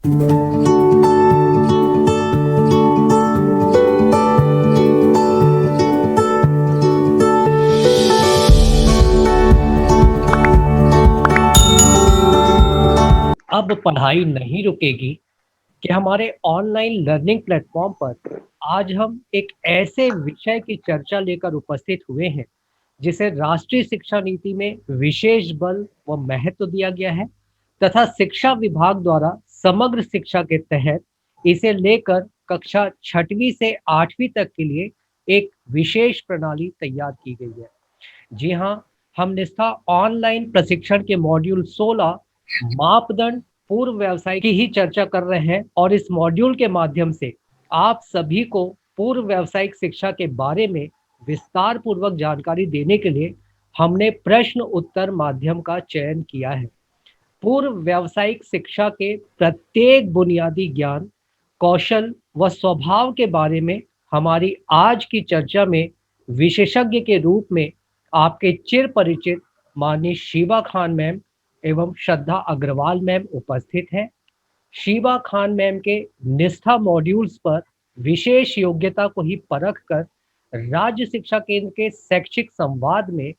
अब पढ़ाई नहीं रुकेगी कि हमारे ऑनलाइन लर्निंग प्लेटफॉर्म पर आज हम एक ऐसे विषय की चर्चा लेकर उपस्थित हुए हैं जिसे राष्ट्रीय शिक्षा नीति में विशेष बल व महत्व दिया गया है तथा शिक्षा विभाग द्वारा समग्र शिक्षा के तहत इसे लेकर कक्षा 6वीं से 8वीं तक के लिए एक विशेष प्रणाली तैयार की गई है। जी हाँ, हम निष्ठा ऑनलाइन प्रशिक्षण के मॉड्यूल 16 मापदंड पूर्व व्यवसाय की ही चर्चा कर रहे हैं और इस मॉड्यूल के माध्यम से आप सभी को पूर्व व्यावसायिक शिक्षा के बारे में विस्तार पूर्वक जानकारी देने के लिए हमने प्रश्न उत्तर माध्यम का चयन किया है। पूर्व व्यावसायिक शिक्षा के प्रत्येक बुनियादी ज्ञान, कौशल व स्वभाव के बारे में हमारी आज की चर्चा में विशेषज्ञ के रूप में आपके चिर परिचित माननीय शीबा खान मैम एवं श्रद्धा अग्रवाल मैम उपस्थित हैं। शीबा खान मैम के निष्ठा मॉड्यूल्स पर विशेष योग्यता को ही परख कर राज्य शिक्षा केंद्र के शैक्षिक संवाद में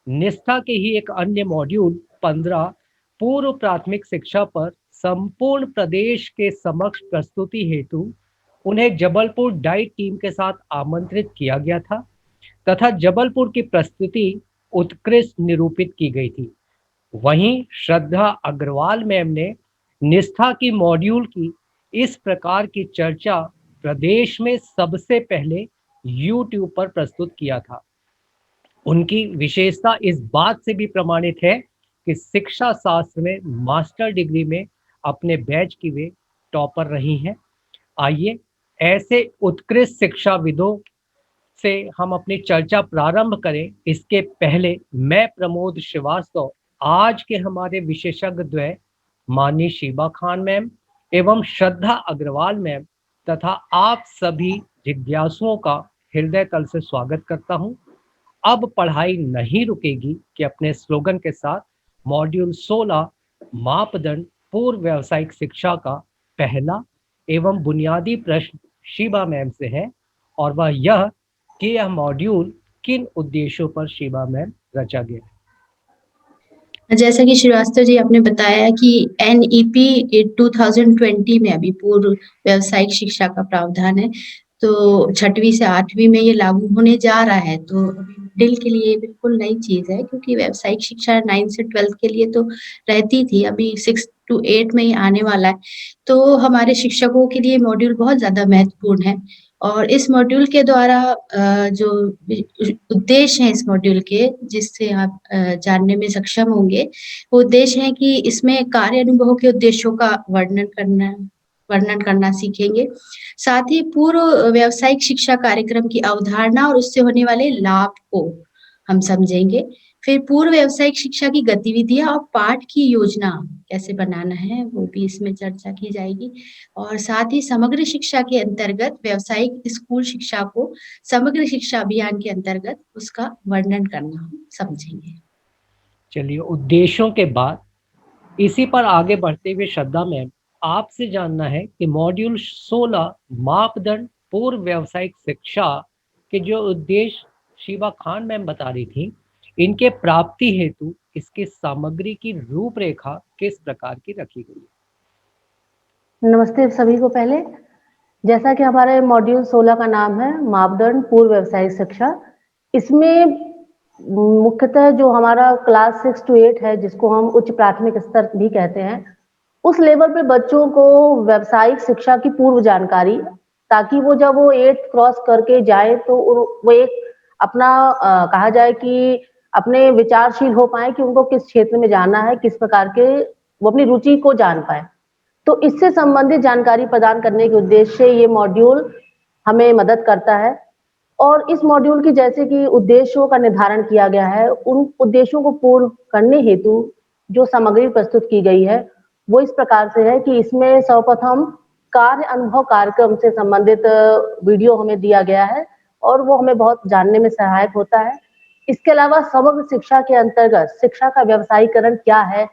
निष्ठा के ही एक अन्य मॉड्यूल 15 पूर्व प्राथमिक शिक्षा पर संपूर्ण प्रदेश के समक्ष प्रस्तुति हेतु उन्हें जबलपुर डाइट टीम के साथ आमंत्रित किया गया था तथा जबलपुर की प्रस्तुति उत्कृष्ट निरूपित की गई थी। वहीं श्रद्धा अग्रवाल मैम ने निष्ठा की मॉड्यूल की इस प्रकार की चर्चा प्रदेश में सबसे पहले यूट्यूब पर प्रस्तुत किया था। उनकी विशेषता इस बात से भी प्रमाणित है कि शिक्षा शास्त्र में मास्टर डिग्री में अपने बैच की वे टॉपर रही हैं। आइए ऐसे उत्कृष्ट शिक्षाविदों से हम अपनी चर्चा प्रारंभ करें। इसके पहले मैं प्रमोद श्रीवास्तव आज के हमारे विशेषज्ञ द्वय माननीय शीबा खान मैम एवं श्रद्धा अग्रवाल मैम तथा आप सभी जिज्ञासुओं का हृदय तल से स्वागत करता हूं। अब पढ़ाई नहीं रुकेगी कि अपने स्लोगन के साथ मॉड्यूल 16 मापदंड पूर्व व्यावसायिक शिक्षा का पहला एवं बुनियादी प्रश्न शीबा मैम से है और वह यह कि यह मॉड्यूल किन उद्देश्यों पर शीबा मैम रचा गया है। जैसा कि श्रीवास्तव जी आपने बताया कि एनईपी 2020 में अभी पूर्व व्यावसायिक शिक्षा का प्रावधान है, तो 6वीं से 8वीं में ये लागू होने जा रहा है। तो मिडिल के लिए बिल्कुल नई चीज़ है क्योंकि व्यावसायिक शिक्षा 9 से 12 के लिए तो रहती थी, अभी 6 to 8 में ही आने वाला है। तो हमारे शिक्षकों के लिए मॉड्यूल बहुत ज़्यादा महत्वपूर्ण है और इस मॉड्यूल के द्वारा जो उद्देश्य हैं इस मॉड्यूल के, जिससे आप जानने में सक्षम होंगे, वो उद्देश्य है कि इसमें कार्य अनुभव के उद्देश्यों का वर्णन करना सीखेंगे। साथ ही पूर्व व्यावसायिक शिक्षा कार्यक्रम की अवधारणा और उससे होने वाले लाभ को हम समझेंगे। फिर पूर्व व्यावसायिक शिक्षा की गतिविधियाँ और पाठ की योजना कैसे बनाना है, वो भी इसमें चर्चा की जाएगी और साथ ही समग्र शिक्षा के अंतर्गत व्यावसायिक स्कूल शिक्षा को समग्र शिक्षा अभियान के अंतर्गत उसका वर्णन करना हम समझेंगे। चलिए, उद्देश्यों के बाद इसी पर आगे बढ़ते हुए श्रद्धा मैम आपसे जानना है कि मॉड्यूल 16 मापदंड पूर्व व्यावसायिक शिक्षा के जो उद्देश्य शीबा खान मैम बता रही थी, इनके प्राप्ति हेतु इसकी सामग्री की रूपरेखा किस प्रकार की रखी गई है। नमस्ते सभी को। पहले जैसा कि हमारे मॉड्यूल 16 का नाम है मापदंड पूर्व व्यावसायिक शिक्षा, इसमें मुख्यतः जो हमारा क्लास 6 to 8 है, जिसको हम उच्च प्राथमिक स्तर भी कहते हैं, उस लेवल पे बच्चों को व्यावसायिक शिक्षा की पूर्व जानकारी, ताकि वो जब वो 8 क्रॉस करके जाए तो वो एक अपना कहा जाए कि अपने विचारशील हो पाए कि उनको किस क्षेत्र में जाना है, किस प्रकार के वो अपनी रुचि को जान पाए। तो इससे संबंधित जानकारी प्रदान करने के उद्देश्य से ये मॉड्यूल हमें मदद करता है और इस मॉड्यूल की जैसे कि उद्देश्यों का निर्धारण किया गया है, उन उद्देश्यों को पूर्ण करने हेतु जो सामग्री प्रस्तुत की गई है वो इस प्रकार से है कि इसमें सर्वप्रथम कार्य अनुभव कार्यक्रम से संबंधित वीडियो हमें दिया गया है और वो हमें बहुत जानने में सहायक होता है। इसके अलावा समग्र शिक्षा के अंतर्गत शिक्षा का व्यवसायीकरण क्या है,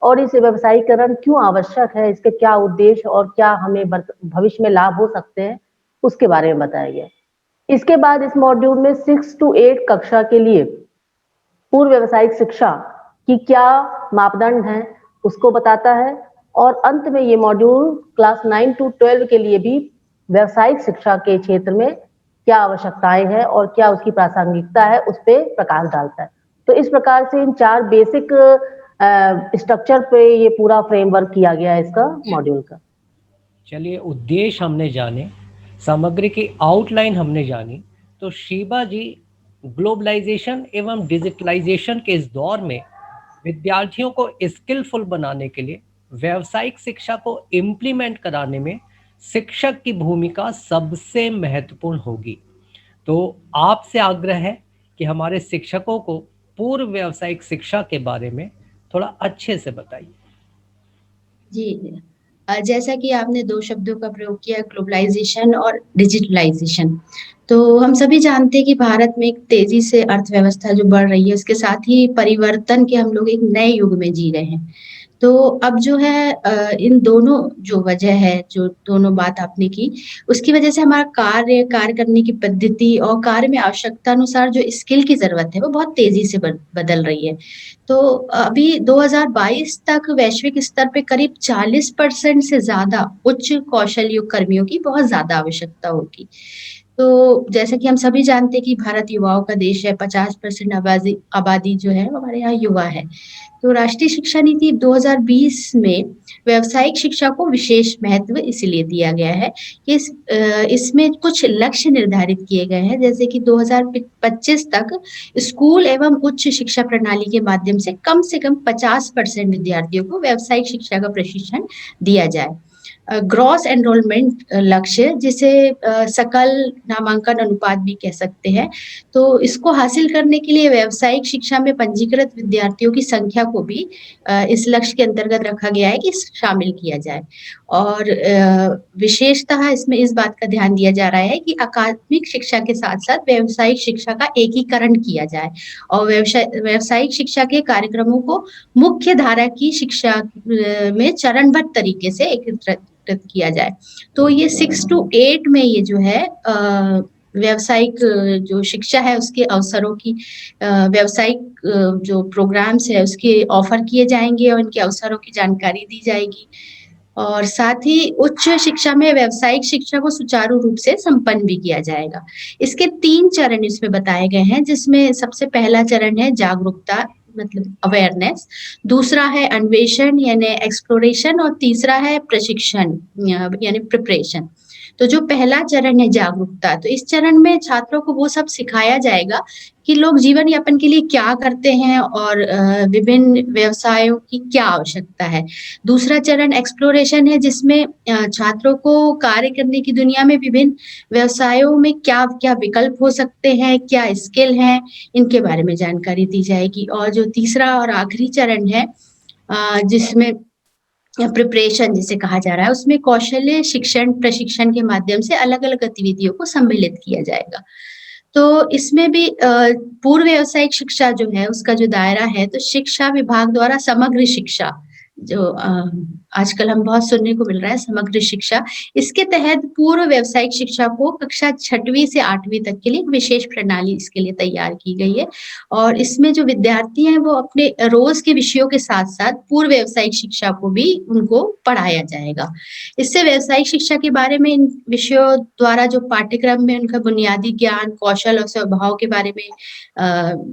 और इस व्यवसायीकरण क्यों आवश्यक है, इसके क्या उद्देश्य और क्या हमें भविष्य में लाभ हो सकते हैं, उसके बारे में बताया गया। इसके बाद इस मॉड्यूल में 6 to 8 कक्षा के लिए पूर्व व्यावसायिक शिक्षा की क्या मापदंड हैं, उसको बताता है और अंत में ये मॉड्यूल क्लास 9 to 12 के लिए भी व्यावसायिक शिक्षा के क्षेत्र में क्या आवश्यकताएं हैं और क्या उसकी प्रासंगिकता है, उस पे प्रकाश डालता है। तो इस प्रकार से इन 4 बेसिक स्ट्रक्चर पे ये पूरा फ्रेमवर्क किया गया है इसका मॉड्यूल का। चलिए, उद्देश्य हमने जाने, सामग्री की आउटलाइन हमने जानी, तो शीबा जी, ग्लोबलाइजेशन एवं डिजिटलाइजेशन के इस दौर में विद्यार्थियों को स्किलफुल बनाने के लिए व्यावसायिक शिक्षा को इम्प्लीमेंट कराने में शिक्षक की भूमिका सबसे महत्वपूर्ण होगी। तो आपसे आग्रह है कि हमारे शिक्षकों को पूर्व व्यावसायिक शिक्षा के बारे में थोड़ा अच्छे से बताइए। जी, जैसा कि आपने 2 शब्दों का प्रयोग किया, ग्लोबलाइज़ेशन और डिजिटलाइज़ेशन। तो हम सभी जानते हैं कि भारत में एक तेज़ी से अर्थव्यवस्था जो बढ़ रही है, उसके साथ ही परिवर्तन के हम लोग एक नए युग में जी रहे हैं। तो अब जो है इन दोनों जो वजह है, जो दोनों बात आपने की, उसकी वजह से हमारा कार्य करने की पद्धति और कार्य में आवश्यकता अनुसार जो स्किल की ज़रूरत है, वो बहुत तेज़ी से बदल रही है। तो अभी 2022 तक वैश्विक स्तर पे करीब 40% से ज़्यादा उच्च कौशल युक्त कर्मियों की बहुत ज़्यादा आवश्यकता होगी। तो जैसा कि हम सभी जानते हैं कि भारत युवाओं का देश है, 50% आबादी आबादी जो है, वो हमारे यहाँ युवा है। तो राष्ट्रीय शिक्षा नीति 2020 में व्यावसायिक शिक्षा को विशेष महत्व इसलिए दिया गया है कि इसमें कुछ लक्ष्य निर्धारित किए गए हैं, जैसे कि 2025 तक स्कूल एवं उच्च शिक्षा प्रणाली के माध्यम से कम 50% विद्यार्थियों को व्यावसायिक शिक्षा का प्रशिक्षण दिया जाए। ग्रॉस एनरोलमेंट लक्ष्य, जिसे सकल नामांकन अनुपात भी कह सकते हैं। तो इसको हासिल करने के लिए व्यावसायिक शिक्षा में पंजीकृत विद्यार्थियों की संख्या को भी इस लक्ष्य के अंतर्गत रखा गया है कि शामिल किया जाए। और विशेषतः इसमें इस बात का ध्यान दिया जा रहा है कि अकादमिक शिक्षा के साथ-साथ व्यावसायिक शिक्षा का एकीकरण किया जाए और व्यावसायिक शिक्षा के कार्यक्रमों को मुख्य धारा की शिक्षा में चरणबद्ध तरीके से एकीकृत किया जाए। तो ये 6 to 8 में ये जो है व्यावसायिक जो शिक्षा है उसके अवसरों की व्यावसायिक जो प्रोग्राम्स है उसके ऑफर किए जाएँगे और इनके अवसरों की जानकारी दी जाएगी। और साथ ही उच्च शिक्षा में व्यावसायिक शिक्षा को सुचारू रूप से संपन्न भी किया जाएगा। इसके 3 चरण इसमें बताए गए हैं, जिसमें सबसे पहला चरण है जागरूकता, मतलब अवेयरनेस, दूसरा है अन्वेषण यानी एक्सप्लोरेशन और तीसरा है प्रशिक्षण यानी प्रिपरेशन। तो जो पहला चरण है जागरूकता, तो इस चरण में छात्रों को वो सब सिखाया जाएगा कि लोग जीवन यापन के लिए क्या करते हैं और विभिन्न व्यवसायों की क्या आवश्यकता है। दूसरा चरण एक्सप्लोरेशन है, जिसमें छात्रों को कार्य करने की दुनिया में विभिन्न व्यवसायों में क्या-क्या विकल्प हो सकते हैं, क्या स्किल हैं, इनके बारे में जानकारी दी जाएगी। और जो तीसरा और आखिरी चरण है जिसमें प्रिपरेशन जिसे कहा जा रहा है, उसमें कौशल्य शिक्षण प्रशिक्षण के माध्यम से अलग-अलग गतिविधियों को सम्मिलित किया जाएगा। तो इसमें भी पूर्व व्यावसायिक शिक्षा जो है उसका जो दायरा है, तो शिक्षा विभाग द्वारा समग्र शिक्षा जो आजकल हम बहुत सुनने को मिल रहा है, समग्र शिक्षा, इसके तहत पूर्व व्यावसायिक शिक्षा को कक्षा 6वीं से 8वीं तक के लिए एक विशेष प्रणाली इसके लिए तैयार की गई है। और इसमें जो विद्यार्थी हैं वो अपने रोज़ के विषयों के साथ-साथ पूर्व व्यावसायिक शिक्षा को भी उनको पढ़ाया जाएगा। इससे व्यावसायिक शिक्षा के बारे में इन विषयों द्वारा जो पाठ्यक्रम में उनका बुनियादी ज्ञान, कौशल और स्वभाव के बारे में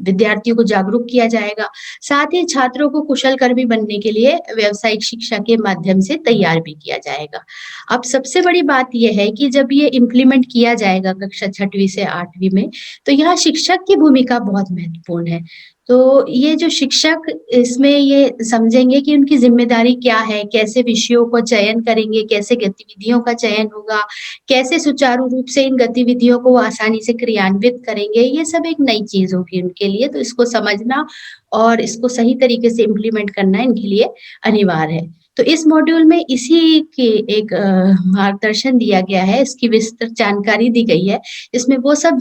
विद्यार्थियों को जागरूक किया जाएगा। साथ ही छात्रों को कुशल कर्मी बनने के लिए व्यावसायिक शिक्षा के माध्यम से तैयार भी किया जाएगा। अब सबसे बड़ी बात ये है कि जब ये इम्प्लीमेंट किया जाएगा कक्षा 6वीं से 8वीं में, तो यहाँ शिक्षक की भूमिका बहुत महत्वपूर्ण है। तो ये जो शिक्षक इसमें ये समझेंगे कि उनकी ज़िम्मेदारी क्या है, कैसे विषयों को चयन करेंगे, कैसे गतिविधियों का चयन होगा, कैसे सुचारू रूप से इन गतिविधियों को आसानी से क्रियान्वित करेंगे, ये सब एक नई चीज़ होगी उनके लिए। तो इसको समझना और इसको सही तरीके से इम्प्लीमेंट करना इनके लिए अनिवार्य है। तो इस मॉड्यूल में इसी की एक मार्गदर्शन दिया गया है, इसकी विस्तृत जानकारी दी गई है। इसमें वो सब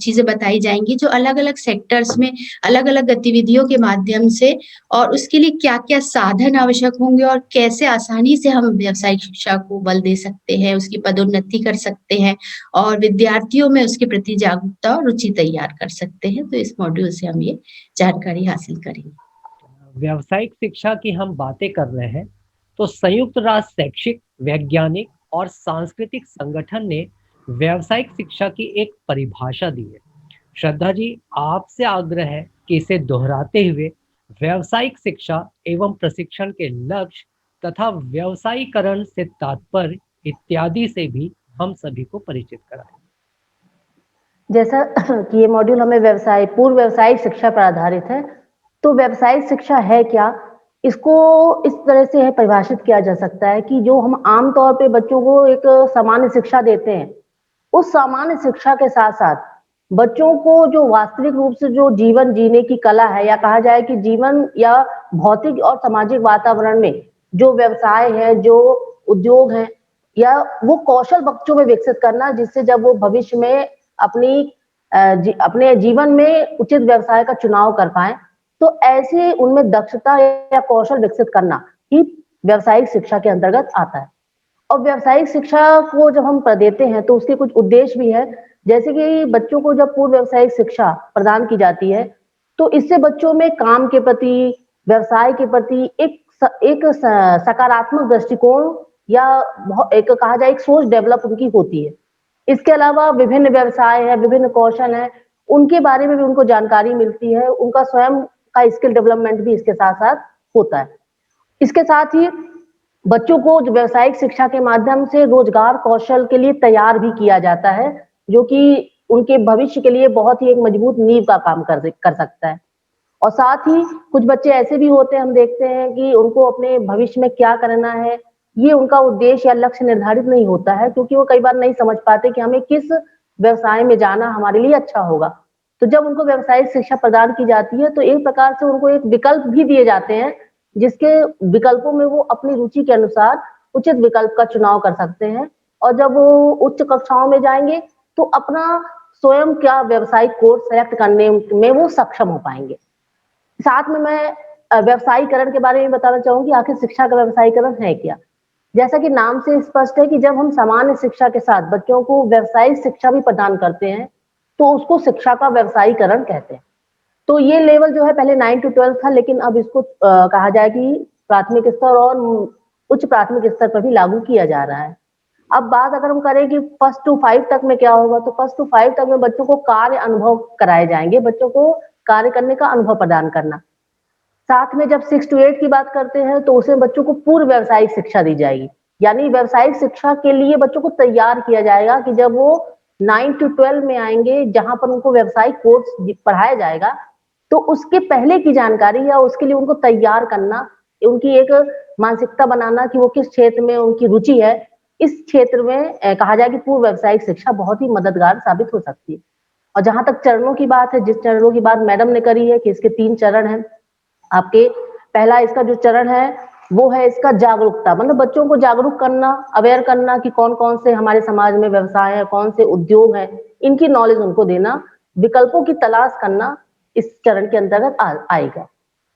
चीज़ें बताई जाएँगी जो अलग-अलग सेक्टर्स में अलग-अलग गतिविधियों के माध्यम से और उसके लिए क्या-क्या साधन आवश्यक होंगे और कैसे आसानी से हम व्यावसायिक शिक्षा को बल दे सकते हैं, उसकी पदोन्नति कर सकते हैं और विद्यार्थियों में उसके प्रति जागरूकता और रुचि तैयार कर सकते हैं। तो इस मॉड्यूल से हम ये जानकारी हासिल करेंगे। व्यावसायिक शिक्षा की हम बातें कर रहे हैं, तो संयुक्त राष्ट्र शैक्षिक, वैज्ञानिक और सांस्कृतिक संगठन ने व्यावसायिक शिक्षा की एक परिभाषा दी है। श्रद्धा जी, आपसे आग्रह है कि इसे दोहराते हुए व्यावसायिक शिक्षा एवं प्रशिक्षण के लक्ष्य तथा व्यवसायीकरण से तात्पर्य इत्यादि से भी हम सभी को परिचित कराएं। जैसा कि ये मॉड्यूल हमें पूर्व व्यावसायिक शिक्षा पर आधारित है, तो व्यावसायिक शिक्षा है क्या? इसको इस तरह से परिभाषित किया जा सकता है कि जो हम आम तौर पे बच्चों को एक सामान्य शिक्षा देते हैं, उस सामान्य शिक्षा के साथ-साथ बच्चों को जो वास्तविक रूप से जो जीवन जीने की कला है, या कहा जाए कि जीवन या भौतिक और सामाजिक वातावरण में जो व्यवसाय है, जो उद्योग है, या वो कौशल बच्चों में विकसित करना, जिससे जब वो भविष्य में अपने जीवन में उचित व्यवसाय का चुनाव कर पाएँ, तो ऐसे उनमें दक्षता या कौशल विकसित करना ही व्यावसायिक शिक्षा के अंतर्गत आता है। और व्यावसायिक शिक्षा को जब हम देते हैं तो उसके कुछ उद्देश्य भी है, जैसे कि बच्चों को जब पूर्व व्यावसायिक शिक्षा प्रदान की जाती है, तो इससे बच्चों में काम के प्रति, व्यवसाय के प्रति एक सकारात्मक दृष्टिकोण या एक कहा जाए एक सोच डेवलप उनकी होती है। इसके अलावा विभिन्न व्यवसाय है, विभिन्न कौशल हैं, उनके बारे में भी उनको जानकारी मिलती है, उनका स्वयं का स्किल डेवलपमेंट भी इसके साथ-साथ होता है। इसके साथ ही बच्चों को जो व्यावसायिक शिक्षा के माध्यम से रोजगार कौशल के लिए तैयार भी किया जाता है, जो कि उनके भविष्य के लिए बहुत ही एक मजबूत नींव का काम कर सकता है। और साथ ही कुछ बच्चे ऐसे भी होते हैं, हम देखते हैं कि उनको अपने भविष्य में क्या करना है, ये उनका उद्देश्य या लक्ष्य निर्धारित नहीं होता है, क्योंकि वो कई बार नहीं समझ पाते कि हमें किस व्यवसाय में जाना हमारे लिए अच्छा होगा। तो जब उनको व्यावसायिक शिक्षा प्रदान की जाती है, तो एक प्रकार से उनको एक विकल्प भी दिए जाते हैं, जिसके विकल्पों में वो अपनी रुचि के अनुसार उचित विकल्प का चुनाव कर सकते हैं। और जब वो उच्च कक्षाओं में जाएँगे, तो अपना स्वयं क्या व्यावसायिक कोर्स सेलेक्ट करने में वो सक्षम हो पाएँगे। साथ में मैं व्यवसायीकरण के बारे में बताना चाहूँगी, आखिर शिक्षा का व्यवसायीकरण है क्या? जैसा कि नाम से स्पष्ट है कि जब हम सामान्य शिक्षा के साथ बच्चों को व्यावसायिक शिक्षा भी प्रदान करते हैं, तो उसको शिक्षा का व्यवसायीकरण कहते हैं। तो ये लेवल जो है पहले 9 टू 12 था, लेकिन अब इसको कहा जाए कि प्राथमिक स्तर और उच्च प्राथमिक स्तर पर भी लागू किया जा रहा है। अब बात अगर हम करें कि 1st टू 5 तक में क्या होगा, तो 1st टू 5 तक में बच्चों को कार्य अनुभव कराए जाएँगे, बच्चों को कार्य करने का अनुभव प्रदान करना। साथ में जब 6 टू 8 की बात करते हैं, तो उसमें बच्चों को पूर्व व्यावसायिक शिक्षा दी जाएगी। यानी व्यावसायिक शिक्षा के लिए बच्चों को तैयार किया जाएगा कि जब वो 9 टू 12 में आएँगे, जहाँ पर उनको व्यावसायिक कोर्स पढ़ाया जाएगा, तो उसके पहले की जानकारी या उसके लिए उनको तैयार करना, उनकी एक मानसिकता बनाना कि वो किस क्षेत्र में उनकी रुचि है, इस क्षेत्र में कहा जाए कि पूर्व व्यावसायिक शिक्षा बहुत ही मददगार साबित हो सकती है। और जहाँ तक चरणों की बात है, जिस चरणों की बात मैडम ने करी है कि इसके 3 चरण हैं। आपके पहला इसका जो चरण है, वो है इसका जागरूकता, मतलब बच्चों को जागरूक करना, अवेयर करना कि कौन-कौन से हमारे समाज में व्यवसाय है, कौन से उद्योग हैं, इनकी नॉलेज उनको देना, विकल्पों की तलाश करना इस चरण के अंतर्गत आएगा।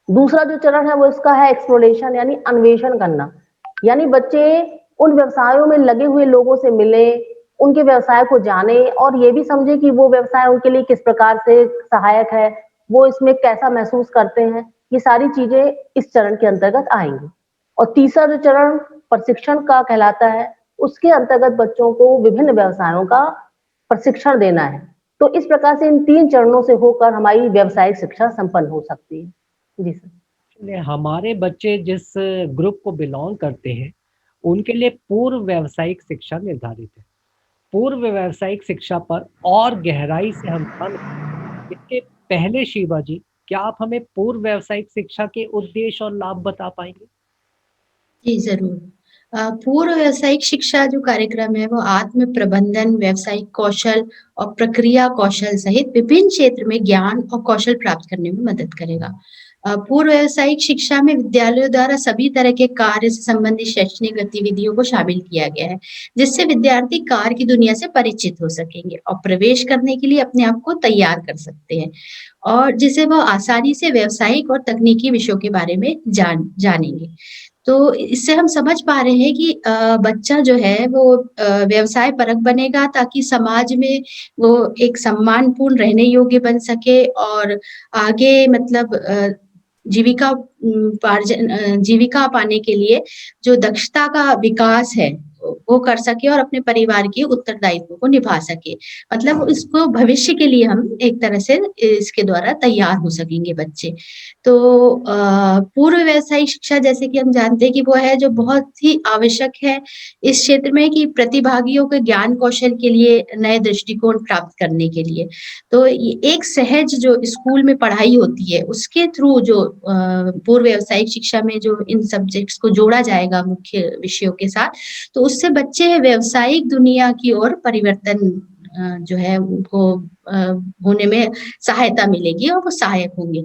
दूसरा जो चरण है वो इसका है एक्सप्लोरेशन, यानी अन्वेषण करना। यानी बच्चे उन व्यवसायों में लगे हुए लोगों से मिलें, उनके व्यवसाय को जानें और ये भी समझें कि वो व्यवसाय उनके लिए किस प्रकार से सहायक है, वो इसमें कैसा महसूस करते हैं। ये सारी चीज़ें इस चरण के अंतर्गत आएँगी। और तीसरा जो चरण प्रशिक्षण का कहलाता है, उसके अंतर्गत बच्चों को विभिन्न व्यवसायों का प्रशिक्षण देना है। तो इस प्रकार से इन 3 चरणों से होकर हमारी व्यावसायिक शिक्षा संपन्न हो सकती है। जी सर। इसलिए हमारे बच्चे जिस ग्रुप को बिलॉन्ग करते हैं, उनके लिए पूर्व व्यावसायिक शिक्षा निर्धारित है। पूर्व व्यावसायिक शिक्षा पर और गहराई से हम जानें, इसके पहले शिवा जी, क्या आप हमें पूर्व व्यावसायिक शिक्षा के उद्देश्य और लाभ बता पाएँगे? जी, ज़रूर। पूर्व व्यावसायिक शिक्षा जो कार्यक्रम है वो आत्म प्रबंधन, व्यावसायिक कौशल और प्रक्रिया कौशल सहित विभिन्न क्षेत्र में ज्ञान और कौशल प्राप्त करने में मदद करेगा। पूर्व व्यावसायिक शिक्षा में विद्यालयों द्वारा सभी तरह के कार्य से संबंधित शैक्षणिक गतिविधियों को शामिल किया गया है, जिससे विद्यार्थी कार्य की दुनिया से परिचित हो सकेंगे और प्रवेश करने के लिए अपने आप को तैयार कर सकते हैं और जिससे वो आसानी से व्यावसायिक और तकनीकी विषयों के बारे में जानेंगे। तो इससे हम समझ पा रहे हैं कि बच्चा जो है वो व्यवसाय परक बनेगा ताकि समाज में वो एक सम्मानपूर्ण रहने योग्य बन सके और आगे मतलब जीविका पाने के लिए जो दक्षता का विकास है वो कर सके और अपने परिवार के उत्तरदायित्व को निभा सके। मतलब इसको भविष्य के लिए हम एक तरह से इसके द्वारा तैयार हो सकेंगे बच्चे। तो पूर्व व्यावसायिक शिक्षा जैसे कि हम जानते हैं कि वो है जो बहुत ही आवश्यक है इस क्षेत्र में कि प्रतिभागियों के ज्ञान कौशल के लिए नए दृष्टिकोण प्राप्त करने के लिए। तो ये एक सहज जो स्कूल में पढ़ाई होती है उसके थ्रू जो पूर्व व्यावसायिक शिक्षा में जो इन सब्जेक्ट्स को जोड़ा जाएगा मुख्य विषयों के साथ, तो उससे बच्चे व्यावसायिक दुनिया की ओर परिवर्तन जो है उनको होने में सहायता मिलेगी और वो सहायक होंगे।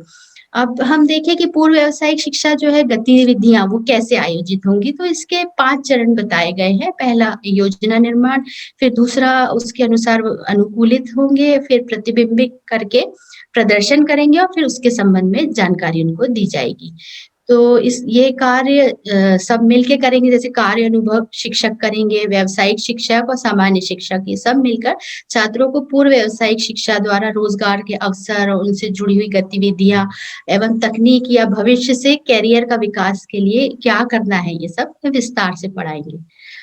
अब हम देखें कि पूर्व व्यावसायिक शिक्षा जो है गतिविधियाँ वो कैसे आयोजित होंगी, तो इसके 5 चरण बताए गए हैं। पहला योजना निर्माण, फिर दूसरा उसके अनुसार अनुकूलित होंगे, फिर प्रतिबिंबित करके प्रदर्शन करेंगे और फिर उसके संबंध में जानकारी उनको दी जाएगी। तो ये कार्य सब मिलके करेंगे जैसे कार्य अनुभव शिक्षक करेंगे, व्यावसायिक शिक्षक और सामान्य शिक्षक ये सब मिलकर छात्रों को पूर्व व्यावसायिक शिक्षा द्वारा रोजगार के अवसर और उनसे जुड़ी हुई गतिविधियाँ एवं तकनीक या भविष्य से करियर का विकास के लिए क्या करना है ये सब विस्तार से पढ़ाएँगे।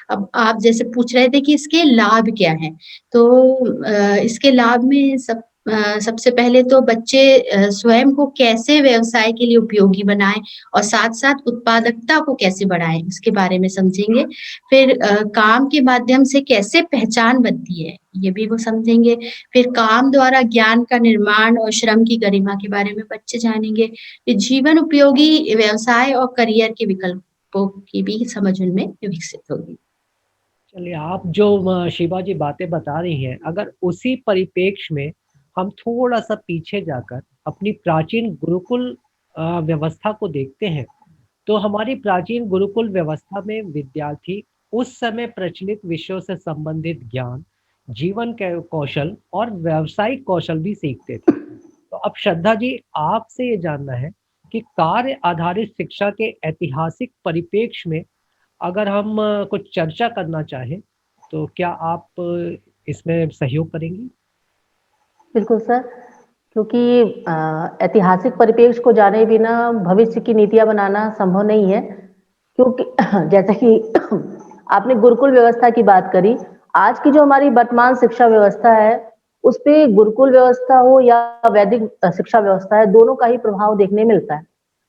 अब आप जैसे पूछ रहे थे कि इसके लाभ क्या हैं? तो इसके लाभ में सबसे पहले तो बच्चे स्वयं को कैसे व्यवसाय के लिए उपयोगी बनाएँ और साथ-साथ उत्पादकता को कैसे बढ़ाएँ, उसके बारे में समझेंगे। फिर काम के माध्यम से कैसे पहचान बनती है, ये भी वो समझेंगे। फिर काम द्वारा ज्ञान का निर्माण और श्रम की गरिमा के बारे में बच्चे जानेंगे। फिर जीवन उपयोगी व्यवसाय और करियर के विकल्पों की भी समझ उनमें विकसित होगी। चलिए, आप जो शिवा जी बातें बता रही हैं, अगर उसी परिप्रेक्ष्य में हम थोड़ा-सा पीछे जाकर अपनी प्राचीन गुरुकुल व्यवस्था को देखते हैं, तो हमारी प्राचीन गुरुकुल व्यवस्था में विद्यार्थी उस समय प्रचलित विषयों से संबंधित ज्ञान, जीवन के कौशल और व्यावसायिक कौशल भी सीखते थे। तो अब श्रद्धा जी, आपसे ये जानना है कि कार्य आधारित शिक्षा के ऐतिहासिक परिप्रेक्ष्य में अगर हम कुछ चर्चा करना चाहें, तो क्या आप इसमें सहयोग करेंगी? बिल्कुल सर, क्योंकि ऐतिहासिक परिप्रेक्ष्य को जाने बिना भविष्य की नीतियाँ बनाना संभव नहीं है, क्योंकि जैसा कि आपने गुरुकुल व्यवस्था की बात करी, आज की जो हमारी वर्तमान शिक्षा व्यवस्था है, उसपे गुरुकुल व्यवस्था हो या वैदिक शिक्षा व्यवस्था है, दोनों का ही प्रभाव देखने मिलता है।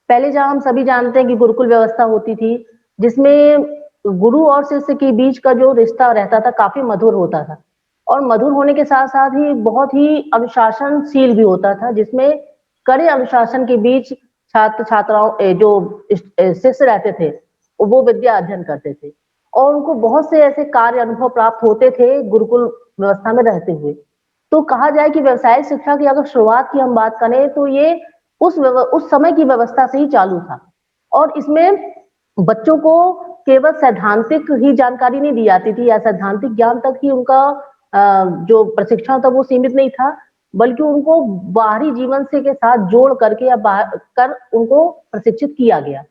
पहले जहाँ हम सभी जानते हैं कि गुरुकुल व्यवस्था होती थी, जिसमें गुरु और शिष्य के बीच का जो रिश्ता रहता था, काफ़ी मधुर होता था और मधुर होने के साथ-साथ ही बहुत ही अनुशासनशील भी होता था, जिसमें कड़े अनुशासन के बीच छात्र-छात्राओं जो शिष्य रहते थे, वो विद्या अध्ययन करते थे और उनको बहुत से ऐसे कार्य अनुभव प्राप्त होते थे गुरुकुल व्यवस्था में रहते हुए। तो कहा जाए कि व्यावसायिक शिक्षा की अगर शुरुआत की हम बात करें, तो ये उस समय की व्यवस्था से ही चालू था और इसमें बच्चों को केवल सैद्धांतिक ही जानकारी नहीं दी जाती थी या सैद्धांतिक ज्ञान तक ही उनका जो प्रशिक्षण था वो सीमित नहीं था, बल्कि उनको बाहरी जीवन से के साथ जोड़ करके या कर उनको प्रशिक्षित किया गया।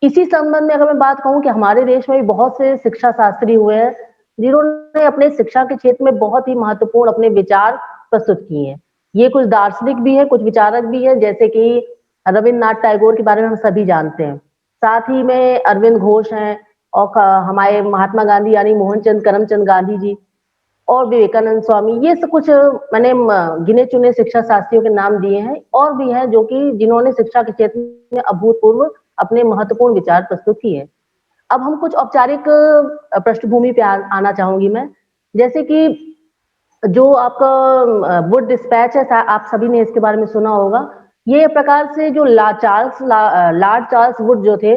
इसी संबंध में अगर मैं बात कहूँ कि हमारे देश में भी बहुत से शिक्षा शास्त्री हुए हैं, जिन्होंने अपने शिक्षा के क्षेत्र में बहुत ही महत्वपूर्ण अपने विचार प्रस्तुत किए हैं। ये कुछ दार्शनिक भी हैं, कुछ विचारक भी हैं, जैसे कि रवींद्रनाथ टैगोर के बारे में हम सभी जानते हैं। साथ ही में अरविंद घोष हैं और हमारे महात्मा गांधी यानी मोहनचंद करमचंद गांधी जी और विवेकानंद स्वामी, ये सब कुछ मैंने गिने-चुने शिक्षा शास्त्रियों के नाम दिए हैं और भी हैं जो कि जिन्होंने शिक्षा के क्षेत्र में अभूतपूर्व अपने महत्वपूर्ण विचार प्रस्तुत किए हैं। अब हम कुछ औपचारिक पृष्ठभूमि पे आना चाहूँगी मैं। जैसे कि जो आपका वुड डिस्पैच है, आप सभी ने इसके बारे में सुना होगा। ये प्रकार से जो लॉर्ड चार्ल्स वुड जो थे,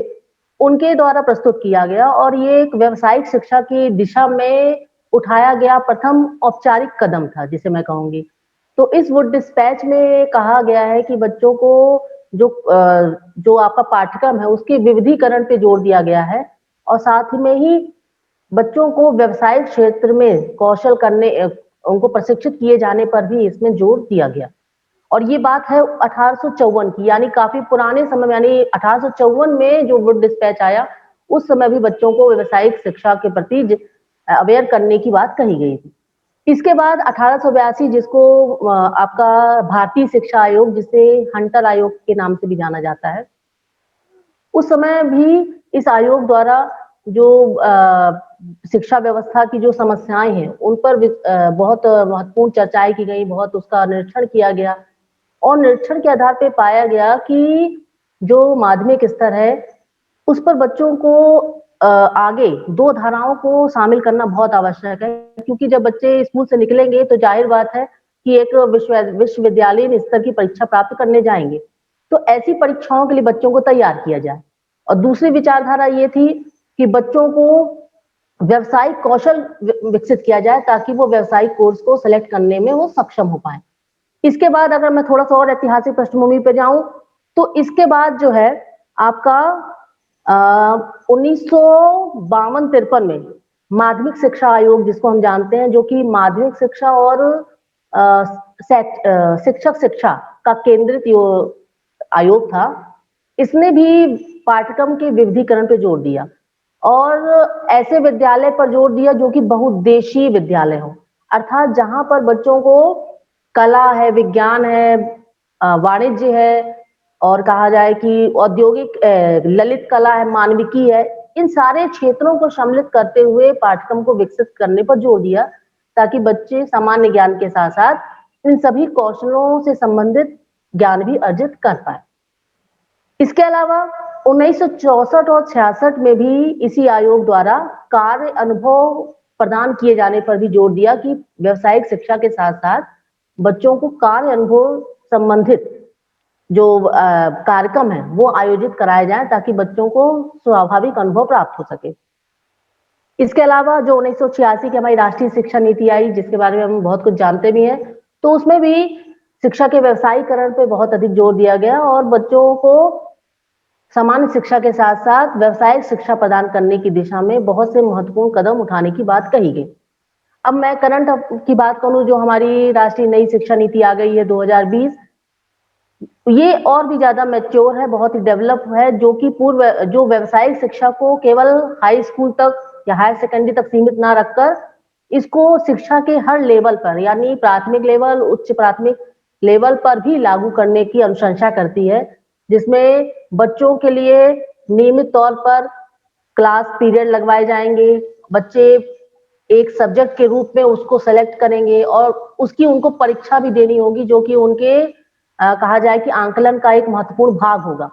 उनके द्वारा प्रस्तुत किया गया और ये एक व्यावसायिक शिक्षा की दिशा में उठाया गया प्रथम औपचारिक कदम था, जिसे मैं कहूँगी। तो इस वुड डिस्पैच में कहा गया है कि बच्चों को जो आपका पाठ्यक्रम है, उसके विविधीकरण पे जोर दिया गया है और साथ ही में ही बच्चों को व्यावसायिक क्षेत्र में कौशल करने उनको प्रशिक्षित किए जाने पर भी इसमें जोर दिया गया। और ये बात है 1854 की, यानी काफी पुराने समय में, यानी 1854 में जो वुड डिस्पैच आया, उस समय भी बच्चों को व्यावसायिक शिक्षा के प्रति अवेयर करने की बात कही गई थी। इसके बाद 1882 जिसको आपका भारतीय शिक्षा आयोग, जिसे हंटर आयोग के नाम से भी जाना जाता है, उस समय भी इस आयोग द्वारा जो शिक्षा व्यवस्था की जो समस्याएं हैं उन पर बहुत महत्वपूर्ण चर्चाएं की गई, बहुत उसका निरीक्षण किया गया और निरीक्षण के आधार पे पाया गया कि जो माध्यमिक स्तर है उस पर बच्चों को आगे 2 धाराओं को शामिल करना बहुत आवश्यक है, क्योंकि जब बच्चे स्कूल से निकलेंगे तो जाहिर बात है कि एक विश्वविद्यालय स्तर की परीक्षा प्राप्त करने जाएंगे, तो ऐसी परीक्षाओं के लिए बच्चों को तैयार किया जाए। और दूसरी विचारधारा ये थी कि बच्चों को व्यावसायिक कौशल विकसित किया जाए ताकि वो व्यावसायिक कोर्स को सिलेक्ट करने में वो सक्षम हो पाए। इसके बाद अगर मैं थोड़ा सा और ऐतिहासिक पृष्ठभूमि पे जाऊं तो इसके बाद जो है आपका 1952-53 में माध्यमिक शिक्षा आयोग, जिसको हम जानते हैं, जो कि माध्यमिक शिक्षा और शिक्षक शिक्षा का केंद्रित आयोग था, इसने भी पाठ्यक्रम के विविधीकरण पे जोर दिया और ऐसे विद्यालय पर जोर दिया जो कि बहुउद्देशीय विद्यालय हो, अर्थात जहां पर बच्चों को कला है, विज्ञान है, वाणिज्य है और कहा जाए कि औद्योगिक ललित कला है, मानविकी है, इन सारे क्षेत्रों को सम्मिलित करते हुए पाठ्यक्रम को विकसित करने पर जोर दिया ताकि बच्चे सामान्य ज्ञान के साथ साथ इन सभी कौशलों से संबंधित ज्ञान भी अर्जित कर पाए। इसके अलावा 1964 और 66 में भी इसी आयोग द्वारा कार्य अनुभव प्रदान किए जाने पर भी जोर दिया कि व्यावसायिक शिक्षा के साथ साथ बच्चों को कार्य अनुभव संबंधित जो कार्यक्रम है वो आयोजित कराए जाए ताकि बच्चों को स्वाभाविक अनुभव प्राप्त हो सके। इसके अलावा जो 1986 की हमारी राष्ट्रीय शिक्षा नीति आई, जिसके बारे में हम बहुत कुछ जानते भी हैं, तो उसमें भी शिक्षा के व्यवसायीकरण पे बहुत अधिक जोर दिया गया और बच्चों को सामान्य शिक्षा के साथ साथ व्यावसायिक शिक्षा प्रदान करने की दिशा में बहुत से महत्वपूर्ण कदम उठाने की बात कही गई। अब मैं करंट की बात करूं, जो हमारी राष्ट्रीय नई शिक्षा नीति आ गई है 2020, ये और भी ज्यादा मैच्योर है, बहुत ही डेवलप है, जो कि जो व्यावसायिक शिक्षा को केवल हाई स्कूल तक या हायर सेकेंडरी तक सीमित ना रखकर इसको शिक्षा के हर लेवल पर, यानी प्राथमिक लेवल, उच्च प्राथमिक लेवल पर भी लागू करने की अनुशंसा करती है, जिसमें बच्चों के लिए नियमित तौर पर क्लास पीरियड लगवाए जाएंगे, बच्चे एक सब्जेक्ट के रूप में उसको सेलेक्ट करेंगे और उसकी उनको परीक्षा भी देनी होगी, जो कि उनके कहा जाए कि आंकलन का एक महत्वपूर्ण भाग होगा।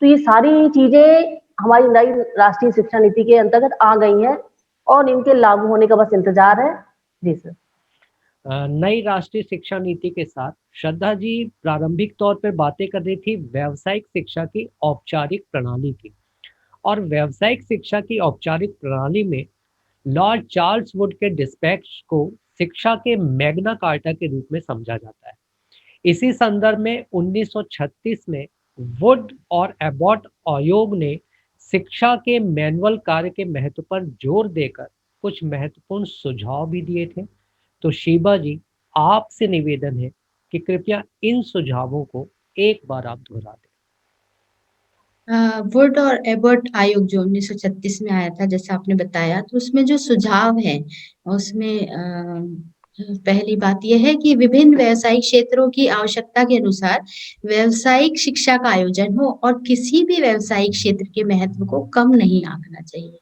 तो ये सारी चीजें हमारी नई राष्ट्रीय शिक्षा नीति के अंतर्गत आ गई हैं और इनके लागू होने का बस इंतजार है। जी सर। नई राष्ट्रीय शिक्षा नीति के साथ श्रद्धा जी प्रारंभिक तौर पर बातें कर रही थी व्यावसायिक शिक्षा की औपचारिक प्रणाली की, और व्यावसायिक शिक्षा की औपचारिक प्रणाली में लॉर्ड चार्ल्स वुड के डिस्पैच को शिक्षा के मैग्ना कार्टा के रूप में समझा जाता है। इसी संदर्भ में 1936 में वुड और एबॉट आयोग ने शिक्षा के मैनुअल कार्य के महत्व पर जोर देकर कुछ महत्वपूर्ण सुझाव भी दिए थे। तो शीबा जी, आपसे निवेदन है कि कृपया इन सुझावों को एक बार आप दोहरा दें। वुड और एबॉट आयोग जो 1936 में आया था, जैसा आपने बताया, तो उसमें जो सुझाव है उसमें पहली बात यह है कि विभिन्न व्यावसायिक क्षेत्रों की आवश्यकता के अनुसार व्यावसायिक शिक्षा का आयोजन हो और किसी भी व्यावसायिक क्षेत्र के महत्व को कम नहीं आंकना चाहिए।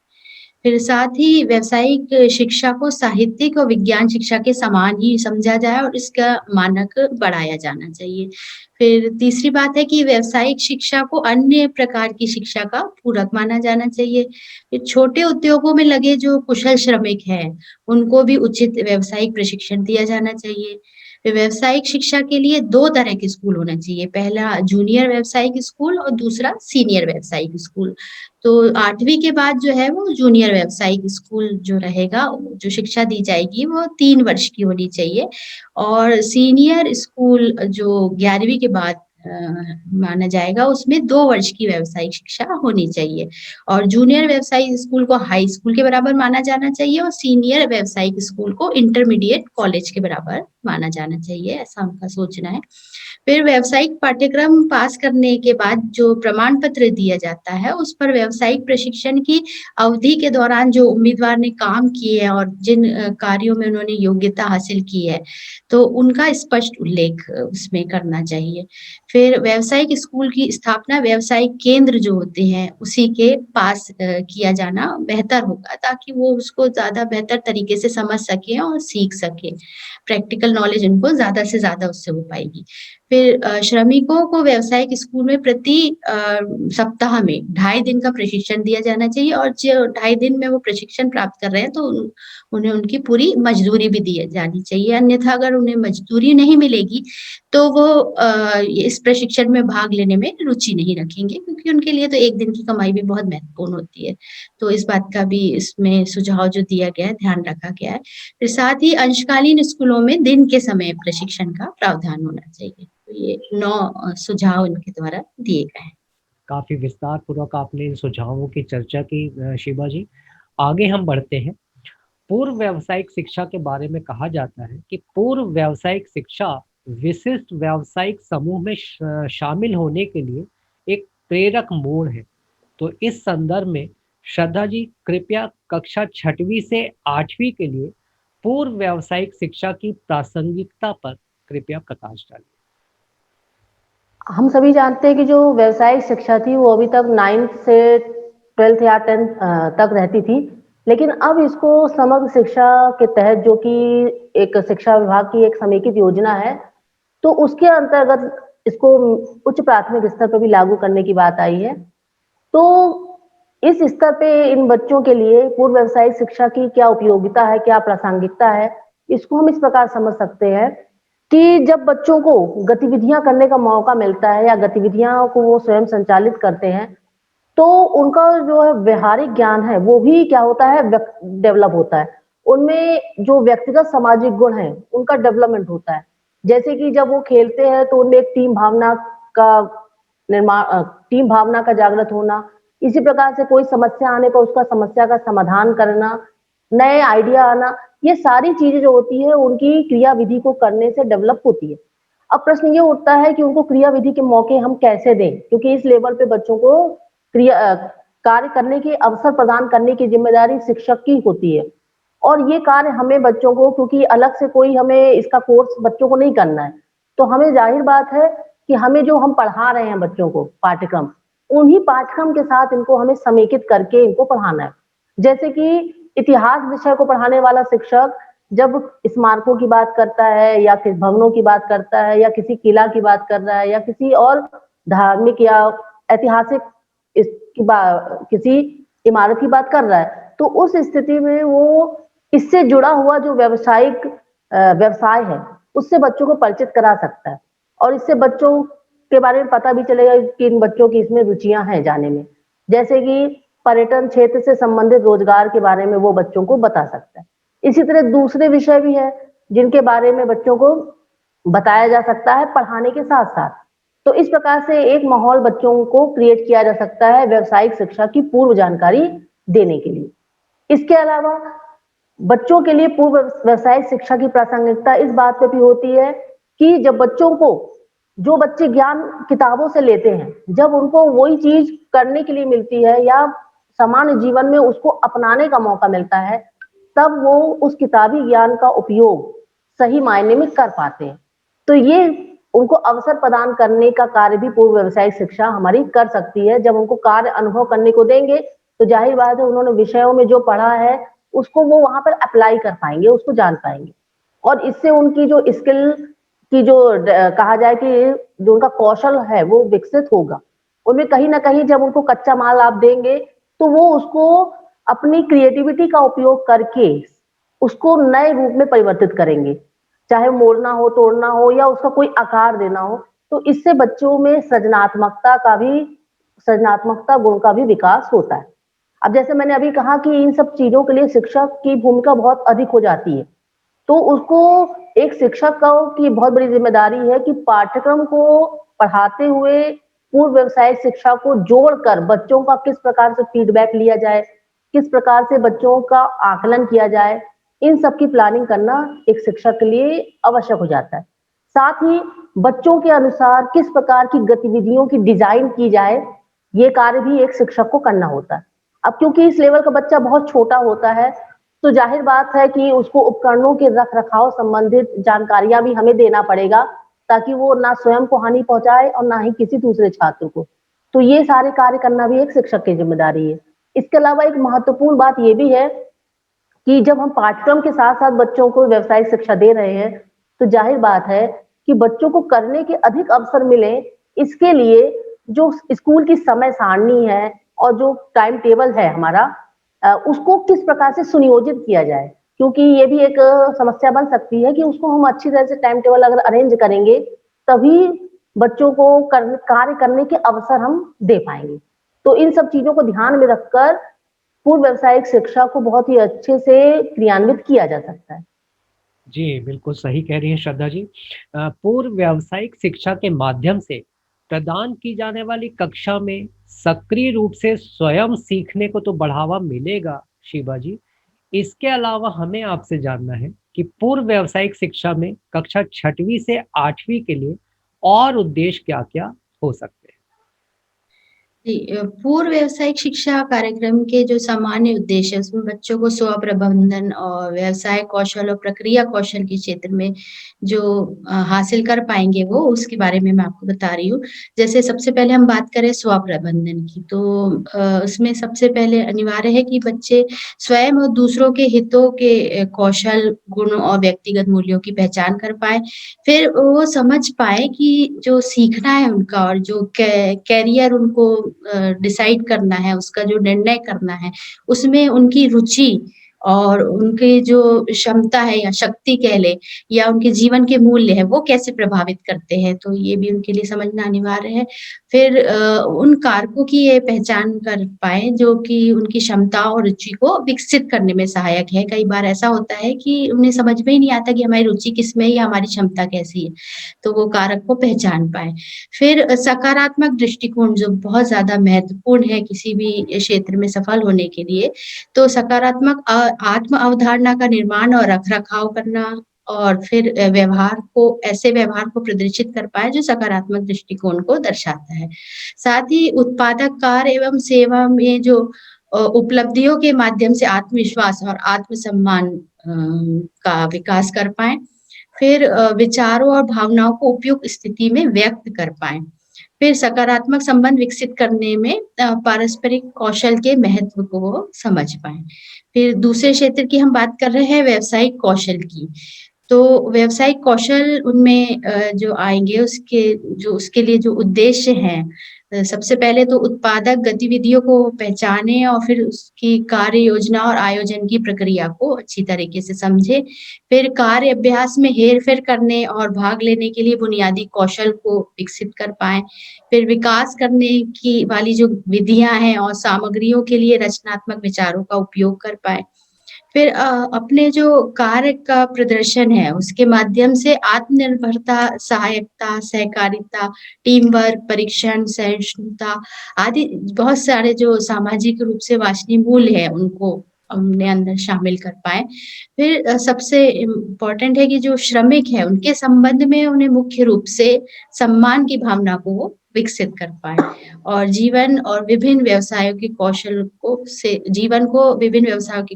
फिर साथ ही व्यावसायिक शिक्षा को साहित्यिक और विज्ञान शिक्षा के समान ही समझा जाए और इसका मानक बढ़ाया जाना चाहिए। फिर तीसरी बात है कि व्यावसायिक शिक्षा को अन्य प्रकार की शिक्षा का पूरक माना जाना चाहिए। फिर छोटे उद्योगों में लगे जो कुशल श्रमिक हैं, उनको भी उचित व्यावसायिक प्रशिक्षण दिया जाना चाहिए। व्यावसायिक शिक्षा के लिए 2 तरह के स्कूल होना चाहिए, पहला जूनियर व्यावसायिक स्कूल और दूसरा सीनियर व्यावसायिक स्कूल। तो 8वीं के बाद जो है वो जूनियर व्यावसायिक स्कूल जो रहेगा, जो शिक्षा दी जाएगी वो 3 वर्ष की होनी चाहिए और सीनियर स्कूल जो 11वीं के बाद माना जाएगा उसमें 2 वर्ष की व्यावसायिक शिक्षा होनी चाहिए और जूनियर व्यावसायिक स्कूल को हाई स्कूल के बराबर माना जाना चाहिए और सीनियर व्यावसायिक स्कूल को इंटरमीडिएट कॉलेज के बराबर माना जाना चाहिए, ऐसा उनका सोचना है। फिर व्यावसायिक पाठ्यक्रम पास करने के बाद जो प्रमाण पत्र दिया जाता है, उस पर व्यावसायिक प्रशिक्षण की अवधि के दौरान जो उम्मीदवार ने काम किए हैं और जिन कार्यों में उन्होंने योग्यता हासिल की है, तो उनका स्पष्ट उल्लेख उसमें करना चाहिए। फिर व्यावसायिक स्कूल की स्थापना व्यावसायिक केंद्र जो होते हैं, उसी के पास किया जाना बेहतर होगा ताकि वो उसको ज़्यादा बेहतर तरीके से समझ सकें और सीख सकें। प्रैक्टिकल नॉलेज उनको ज़्यादा से ज़्यादा उससे हो पाएगी। फिर श्रमिकों को व्यावसायिक स्कूल में प्रति सप्ताह में 2.5 दिन का प्रशिक्षण दिया जाना चाहिए और जो 2.5 दिन में वो प्रशिक्षण प्राप्त कर रहे हैं तो उन्हें उनकी पूरी मजदूरी भी दी जानी चाहिए। अन्यथा अगर उन्हें मजदूरी नहीं मिलेगी तो वो इस प्रशिक्षण में भाग लेने में रुचि नहीं रखेंगे क्योंकि उनके लिए तो 1 दिन की कमाई भी बहुत महत्वपूर्ण होती है। तो इस बात का भी इसमें सुझाव जो दिया गया है, ध्यान रखा गया है। फिर साथ ही अंशकालीन स्कूलों में दिन के समय प्रशिक्षण का प्रावधान होना चाहिए। तो ये 9 सुझाव इनके द्वारा दिए गए हैं। काफ़ी विस्तार पूर्वक आपने इन सुझावों की चर्चा की शिवा जी। आगे हम बढ़ते हैं। पूर्व व्यावसायिक शिक्षा के बारे में कहा जाता है कि पूर्व व्यावसायिक शिक्षा विशिष्ट व्यावसायिक समूह में शामिल होने के लिए एक प्रेरक मोड़ है। तो इस संदर्भ में श्रद्धा जी कृपया कक्षा 6वीं से 8वीं के लिए पूर्व व्यावसायिक शिक्षा की प्रासंगिकता पर कृपया प्रकाश डालिए। हम सभी जानते हैं कि जो व्यावसायिक शिक्षा थी वो अभी तक 9th से 12th या 10th तक रहती थी, लेकिन अब इसको समग्र शिक्षा के तहत जो कि एक शिक्षा विभाग की एक समेकित योजना है, तो उसके अंतर्गत इसको उच्च प्राथमिक स्तर पर भी लागू करने की बात आई है। तो इस स्तर पे इन बच्चों के लिए पूर्व व्यावसायिक शिक्षा की क्या उपयोगिता है, क्या प्रासंगिकता है, इसको हम इस प्रकार समझ सकते हैं कि जब बच्चों को गतिविधियां करने का मौका मिलता है या गतिविधियां को वो स्वयं संचालित करते हैं, तो उनका जो है व्यवहारिक ज्ञान है वो भी क्या होता है, डेवलप होता है। उनमें जो व्यक्तिगत सामाजिक गुण है उनका डेवलपमेंट होता है। जैसे कि जब वो खेलते हैं तो उनमें एक का निर्माण टीम भावना का जागृत होना, इसी प्रकार से कोई समस्या आने पर उसका समस्या का समाधान करना, नए आइडिया आना, ये सारी चीजें जो होती है उनकी क्रियाविधि को करने से डेवलप होती है। अब प्रश्न ये उठता है कि उनको क्रियाविधि के मौके हम कैसे दें, क्योंकि इस लेवल पे बच्चों को कार्य करने के अवसर प्रदान करने की जिम्मेदारी शिक्षक की होती है और ये कार्य हमें बच्चों को, क्योंकि अलग से कोई हमें इसका कोर्स बच्चों को नहीं करना है, तो हमें जाहिर बात है कि हमें जो हम पढ़ा रहे हैं बच्चों को पाठ्यक्रम, उन्हीं पाठ्यक्रम के साथ इनको हमें समेकित करके इनको पढ़ाना है। जैसे कि इतिहास विषय को पढ़ाने वाला शिक्षक जब स्मारकों की बात करता है या किस भवनों की बात करता है या किसी किला की बात कर रहा है या किसी और धार्मिक या ऐतिहासिक किसी इमारत की बात कर रहा है, तो उस स्थिति में वो इससे जुड़ा हुआ जो व्यावसायिक व्यवसाय है उससे बच्चों को परिचित करा सकता है और इससे बच्चों के बारे में पता भी चलेगा कि इन बच्चों की इसमें रुचियां हैं जाने में। जैसे कि पर्यटन क्षेत्र से संबंधित रोजगार के बारे में वो बच्चों को बता सकता है। इसी तरह दूसरे विषय भी है जिनके बारे में बच्चों को बताया जा सकता है पढ़ाने के साथ साथ। तो इस प्रकार से एक माहौल बच्चों को क्रिएट किया जा सकता है व्यावसायिक शिक्षा की पूर्व जानकारी देने के लिए। इसके अलावा बच्चों के लिए पूर्व व्यावसायिक शिक्षा की प्रासंगिकता इस बात पे भी होती है कि जब बच्चों को, जो बच्चे ज्ञान किताबों से लेते हैं, जब उनको वही चीज करने के लिए मिलती है या सामान्य जीवन में उसको अपनाने का मौका मिलता है, तब वो उस किताबी ज्ञान का उपयोग सही मायने में कर पाते हैं। तो ये उनको अवसर प्रदान करने का कार्य भी पूर्व व्यावसायिक शिक्षा हमारी कर सकती है। जब उनको कार्य अनुभव करने को देंगे तो जाहिर बात है उन्होंने विषयों में जो पढ़ा है उसको वो वहां पर अप्लाई कर पाएंगे, उसको जान पाएंगे और इससे उनकी जो स्किल की जो कहा जाए कि जो उनका कौशल है वो विकसित होगा। उनमें कहीं ना कहीं जब उनको कच्चा माल आप देंगे तो वो उसको अपनी क्रिएटिविटी का उपयोग करके उसको नए रूप में परिवर्तित करेंगे। चाहे मोड़ना हो, तोड़ना हो या उसका कोई आकार देना हो, तो इससे बच्चों में सृजनात्मकता गुण का भी विकास होता है। अब जैसे मैंने अभी कहा कि इन सब चीज़ों के लिए शिक्षक की भूमिका बहुत अधिक हो जाती है, तो उसको एक शिक्षक का की बहुत बड़ी ज़िम्मेदारी है कि पाठ्यक्रम को पढ़ाते हुए पूर्व व्यावसायिक शिक्षा को जोड़कर बच्चों का किस प्रकार से फीडबैक लिया जाए, किस प्रकार से बच्चों का आकलन किया जाए, इन सब की प्लानिंग करना एक शिक्षक के लिए आवश्यक हो जाता है। साथ ही बच्चों के अनुसार किस प्रकार की गतिविधियों की डिज़ाइन की जाए, ये कार्य भी एक शिक्षक को करना होता है। अब क्योंकि इस लेवल का बच्चा बहुत छोटा होता है, तो जाहिर बात है कि उसको उपकरणों के रख-रखाव संबंधित जानकारियाँ भी हमें देना पड़ेगा, ताकि वो ना स्वयं को हानि पहुँचाए और ना ही किसी दूसरे छात्र को। तो ये सारे कार्य करना भी एक शिक्षक की ज़िम्मेदारी है। इसके अलावा एक महत्वपूर्ण बात ये भी है कि जब हम पाठ्यक्रम के साथ-साथ बच्चों को व्यावसायिक शिक्षा दे रहे हैं, तो जाहिर बात है कि बच्चों को करने के अधिक अवसर मिलें, इसके लिए जो स्कूल की समय सारणी है और जो टाइम टेबल है हमारा उसको किस प्रकार से सुनियोजित किया जाए। क्योंकि ये भी एक समस्या बन सकती है कि उसको हम अच्छी तरह से टाइम टेबल अगर अरेंज करेंगे, तभी बच्चों को कार्य करने के अवसर हम दे पाएँगे। तो इन सब चीज़ों को ध्यान में रखकर पूर्व व्यावसायिक शिक्षा को बहुत ही अच्छे से क्रियान्वित किया जा सकता है। जी, बिल्कुल सही कह रही हैं श्रद्धा जी। पूर्व व्यावसायिक शिक्षा के माध्यम से प्रदान की जाने वाली कक्षा में सक्रिय रूप से स्वयं सीखने को तो बढ़ावा मिलेगा, शिवा जी। इसके अलावा हमें आपसे जानना है कि पूर्व व्यावसायिक शिक्षा में कक्षा 6वीं से 8वीं के लिए और उद्देश्य क्या-क्या हो सकते हैं? जी, पूर्व व्यावसायिक शिक्षा कार्यक्रम के जो सामान्य उद्देश्य है, उसमें बच्चों को स्व-प्रबंधन और व्यवसाय कौशल और प्रक्रिया कौशल के क्षेत्र में जो हासिल कर पाएँगे वो, उसके बारे में मैं आपको बता रही हूँ। जैसे सबसे पहले हम बात करें स्व-प्रबंधन की, तो उसमें सबसे पहले अनिवार्य है कि बच्चे स्वयं और दूसरों के हितों के कौशल, गुण और व्यक्तिगत मूल्यों की पहचान कर पाएँ। फिर वो समझ पाएँ कि जो सीखना है उनका और जो कैरियर उनको डिसाइड करना है, उसका जो निर्णय करना है, उसमें उनकी रुचि और उनकी जो क्षमता है या शक्ति कह लें या उनके जीवन के मूल्य हैं, वो कैसे प्रभावित करते हैं, तो ये भी उनके लिए समझना अनिवार्य है। फिर उन कारकों की ये पहचान कर पाएँ जो कि उनकी क्षमता और रुचि को विकसित करने में सहायक है। कई बार ऐसा होता है कि उन्हें समझ में ही नहीं आता कि हमारी रुचि किसमें है या हमारी क्षमता कैसी है, तो वो कारक को पहचान पाएँ। फिर सकारात्मक दृष्टिकोण जो बहुत ज़्यादा महत्वपूर्ण है किसी भी क्षेत्र में सफल होने के लिए, तो सकारात्मक आत्म अवधारणा का निर्माण और रख-रखाव करना और फिर ऐसे व्यवहार को प्रदर्शित कर पाएँ जो सकारात्मक दृष्टिकोण को दर्शाता है। साथ ही उत्पादक कार्य एवं सेवा में जो उपलब्धियों के माध्यम से आत्मविश्वास और आत्मसम्मान का विकास कर पाएँ। फिर विचारों और भावनाओं को उपयुक्त स्थिति में व्यक्त कर पाएँ। फिर सकारात्मक संबंध विकसित करने में पारस्परिक कौशल के महत्व को वो समझ पाएँ। फिर दूसरे क्षेत्र की हम बात कर रहे हैं व्यावसायिक कौशल की। तो व्यावसायिक कौशल उनमें जो आएँगे उसके लिए जो उद्देश्य हैं सबसे पहले तो उत्पादक गतिविधियों को पहचानें और फिर उसकी कार्य योजना और आयोजन की प्रक्रिया को अच्छी तरीके से समझें। फिर कार्य अभ्यास में हेर-फेर करने और भाग लेने के लिए बुनियादी कौशल को विकसित कर पाएँ। फिर विकास करने की वाली जो विधियाँ हैं और सामग्रियों के लिए रचनात्मक विचारों का उपयोग कर पाएँ। फिर अपने जो कार्य का प्रदर्शन है, उसके माध्यम से आत्मनिर्भरता, सहायकता, सहकारिता, टीम वर्क, परीक्षण, सहिष्णुता आदि बहुत सारे जो सामाजिक रूप से वांछनीय मूल्य हैं, उनको अपने अंदर शामिल कर पाएँ। फिर सबसे इम्पोर्टेंट है कि जो श्रमिक हैं, उनके संबंध में उन्हें मुख्य रूप से सम्मान की भावना को वो विकसित कर पाएँ और जीवन को विभिन्न व्यवसायों के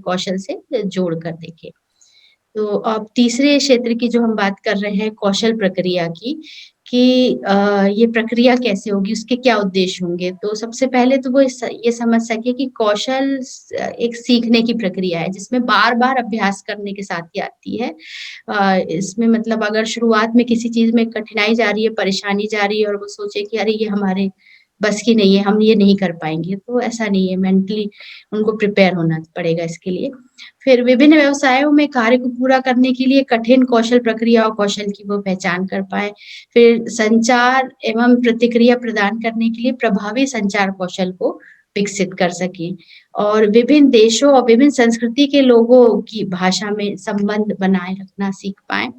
कौशल से जोड़ कर देखें। तो अब तीसरे क्षेत्र की जो हम बात कर रहे हैं कौशल प्रक्रिया की, कि ये प्रक्रिया कैसे होगी, उसके क्या उद्देश्य होंगे? तो सबसे पहले तो वो ये समझ सके कि कौशल एक सीखने की प्रक्रिया है, जिसमें बार-बार अभ्यास करने के साथ ही आती है। इसमें मतलब अगर शुरुआत में किसी चीज़ में कठिनाई जा रही है, परेशानी जा रही है और वो सोचे कि अरे! ये हमारे बस की नहीं है, हम ये नहीं कर पाएँगे, तो ऐसा नहीं है, मेंटली उनको प्रिपेयर होना पड़ेगा इसके लिए। फिर विभिन्न व्यवसायों में कार्य को पूरा करने के लिए कठिन कौशल प्रक्रिया और कौशल की वो पहचान कर पाएँ। फिर संचार एवं प्रतिक्रिया प्रदान करने के लिए प्रभावी संचार कौशल को विकसित कर सकें और विभिन्न देशों और विभिन्न संस्कृति के लोगों की भाषा में संबंध बनाए रखना सीख पाएँ।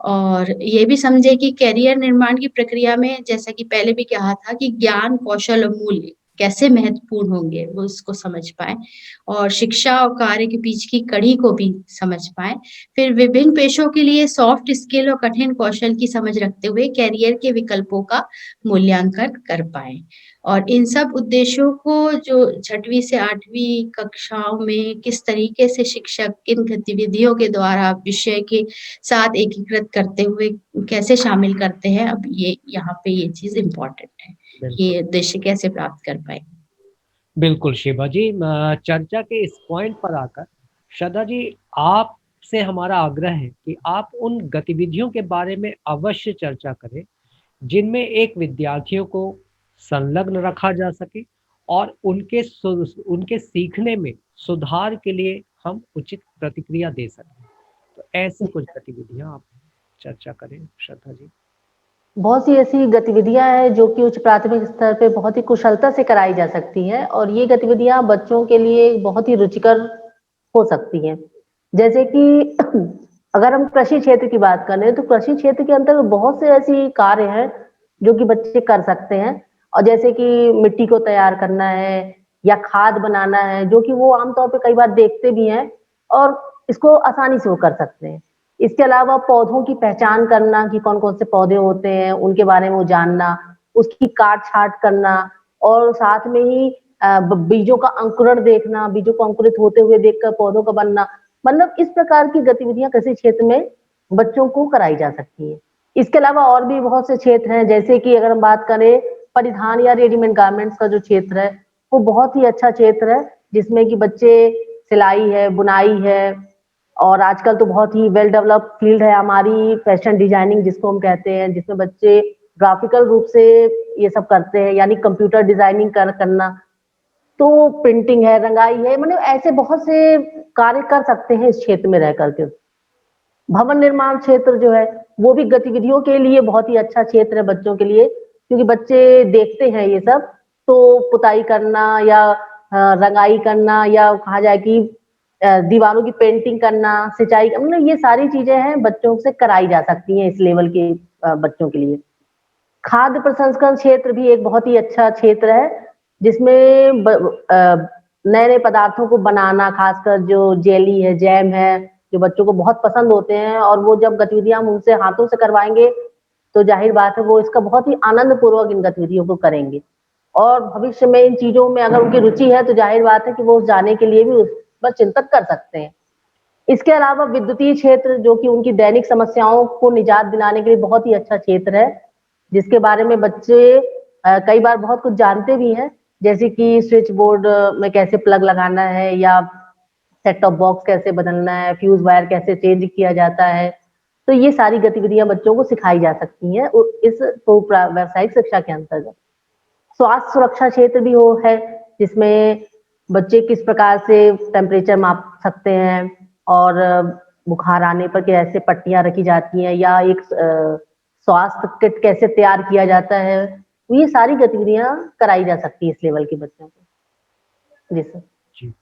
और ये भी समझे कि करियर निर्माण की प्रक्रिया में जैसा कि पहले भी कहा था कि ज्ञान, कौशल और मूल्य कैसे महत्वपूर्ण होंगे, वो इसको समझ पाएँ और शिक्षा और कार्य के बीच की कड़ी को भी समझ पाएँ। फिर विभिन्न पेशों के लिए सॉफ्ट स्किल और कठिन कौशल की समझ रखते हुए करियर के विकल्पों का मूल्यांकन कर पाएँ। और इन सब उद्देश्यों को जो 6वीं से 8वीं कक्षाओं में किस तरीके से शिक्षक किन गतिविधियों के द्वारा विषय के साथ एकीकृत करते हुए कैसे शामिल करते हैं, अब ये यहाँ पे ये चीज़ इम्पोर्टेंट है। बिल्कुल। ये उद्देश्य कैसे प्राप्त कर पाएँ? बिल्कुल शिवा जी, चर्चा के इस पॉइंट पर आकर श्रद्धा जी, आपसे हमारा आग्रह है कि आप उन गतिविधियों के बारे में अवश्य चर्चा करें जिनमें एक विद्यार्थियों को संलग्न रखा जा सके और उनके सीखने में सुधार के लिए हम उचित प्रतिक्रिया दे सकें। तो ऐसी कुछ गतिविधियां आप चर्चा करें श्रद्धा जी। बहुत सी ऐसी गतिविधियां हैं जो कि उच्च प्राथमिक स्तर पे बहुत ही कुशलता से कराई जा सकती हैं और ये गतिविधियां बच्चों के लिए बहुत ही रुचिकर हो सकती हैं। जैसे कि अगर हम कृषि क्षेत्र की बात करें तो कृषि क्षेत्र के अंतर्गत बहुत से ऐसी कार्य हैं जो कि बच्चे कर सकते हैं और जैसे कि मिट्टी को तैयार करना है या खाद बनाना है जो कि वो आमतौर पे कई बार देखते भी हैं और इसको आसानी से वो कर सकते हैं। इसके अलावा पौधों की पहचान करना कि कौन-कौन से पौधे होते हैं, उनके बारे में वो जानना, उसकी काट-छाँट करना और साथ में ही बीजों का अंकुरण देखना, बीजों को अंकुरित होते हुए देखकर पौधों का बनना, मतलब इस प्रकार की गतिविधियां कृषि क्षेत्र में बच्चों को कराई जा सकती है। इसके अलावा और भी बहुत से क्षेत्र हैं, जैसे कि अगर हम बात करें परिधान या रेडीमेड गारमेंट्स का जो क्षेत्र है, वो बहुत ही अच्छा क्षेत्र है, जिसमें कि बच्चे सिलाई है, बुनाई है और आजकल तो बहुत ही वेल डेवलप फील्ड है हमारी फैशन डिजाइनिंग जिसको हम कहते हैं, जिसमें बच्चे ग्राफिकल रूप से ये सब करते हैं, यानी कंप्यूटर डिजाइनिंग करना। तो प्रिंटिंग है, रंगाई है, मतलब ऐसे बहुत से कार्य कर सकते हैं इस क्षेत्र में रह करके। भवन निर्माण क्षेत्र जो है, वो भी गतिविधियों के लिए बहुत ही अच्छा क्षेत्र है बच्चों के लिए, क्योंकि बच्चे देखते हैं ये सब, तो पुताई करना या रंगाई करना या कहा जाए कि दीवारों की पेंटिंग करना, सिंचाई मतलब ये सारी चीजें हैं बच्चों से कराई जा सकती हैं इस लेवल के बच्चों के लिए। खाद्य प्रसंस्करण क्षेत्र भी एक बहुत ही अच्छा क्षेत्र है, जिसमें नए-नए पदार्थों को बनाना, खासकर जो जेली है, जैम है, जो बच्चों को बहुत पसंद होते हैं और वो जब गतिविधियां हम उनसे हाथों से करवाएंगे, तो जाहिर बात है वो इसका बहुत ही आनंद पूर्वक इन गतिविधियों को करेंगे और भविष्य में इन चीजों में अगर उनकी रुचि है, तो जाहिर बात है कि वो जाने के लिए भी उस पर चिंतन कर सकते हैं। इसके अलावा विद्युतीय क्षेत्र जो कि उनकी दैनिक समस्याओं को निजात दिलाने के लिए बहुत ही अच्छा क्षेत्र है, जिसके बारे में बच्चे कई बार बहुत कुछ जानते भी हैं, जैसे कि स्विच बोर्ड में कैसे प्लग लगाना है या सेट टॉप बॉक्स कैसे बदलना है, फ्यूज वायर कैसे चेंज किया जाता है। तो ये सारी गतिविधियां बच्चों को सिखाई जा सकती हैं इस व्यावसायिक शिक्षा के अंतर्गत। स्वास्थ्य सुरक्षा क्षेत्र भी वो है, जिसमें बच्चे किस प्रकार से टेम्परेचर माप सकते हैं और बुखार आने पर कैसे पट्टियां रखी जाती हैं या एक स्वास्थ्य किट कैसे तैयार किया जाता है, तो ये सारी गतिविधियां कराई जा सकती है इस लेवल के बच्चों को। जी सर। जी।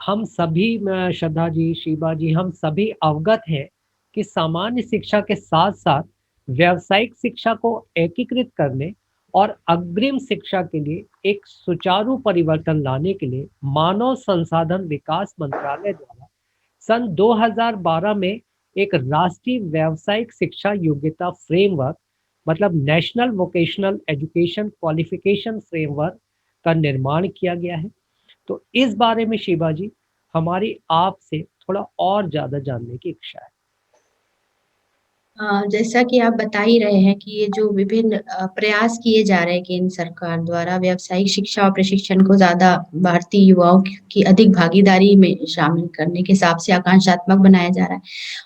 हम सभी श्रद्धा जी, शिवा जी, हम सभी अवगत हैं कि सामान्य शिक्षा के साथ साथ व्यावसायिक शिक्षा को एकीकृत करने और अग्रिम शिक्षा के लिए एक सुचारू परिवर्तन लाने के लिए मानव संसाधन विकास मंत्रालय द्वारा सन 2012 में एक राष्ट्रीय व्यावसायिक शिक्षा योग्यता फ्रेमवर्क मतलब national vocational education qualification framework का निर्माण किया गया है। तो इस बारे में शिवा जी, हमारी आपसे थोड़ा और ज्यादा जानने की इच्छा है। जैसा कि आप बता ही रहे हैं कि ये जो विभिन्न प्रयास किए जा रहे हैं केंद्र सरकार द्वारा व्यावसायिक शिक्षा और प्रशिक्षण को ज़्यादा भारतीय युवाओं की अधिक भागीदारी में शामिल करने के हिसाब से आकांक्षात्मक बनाया जा रहा है।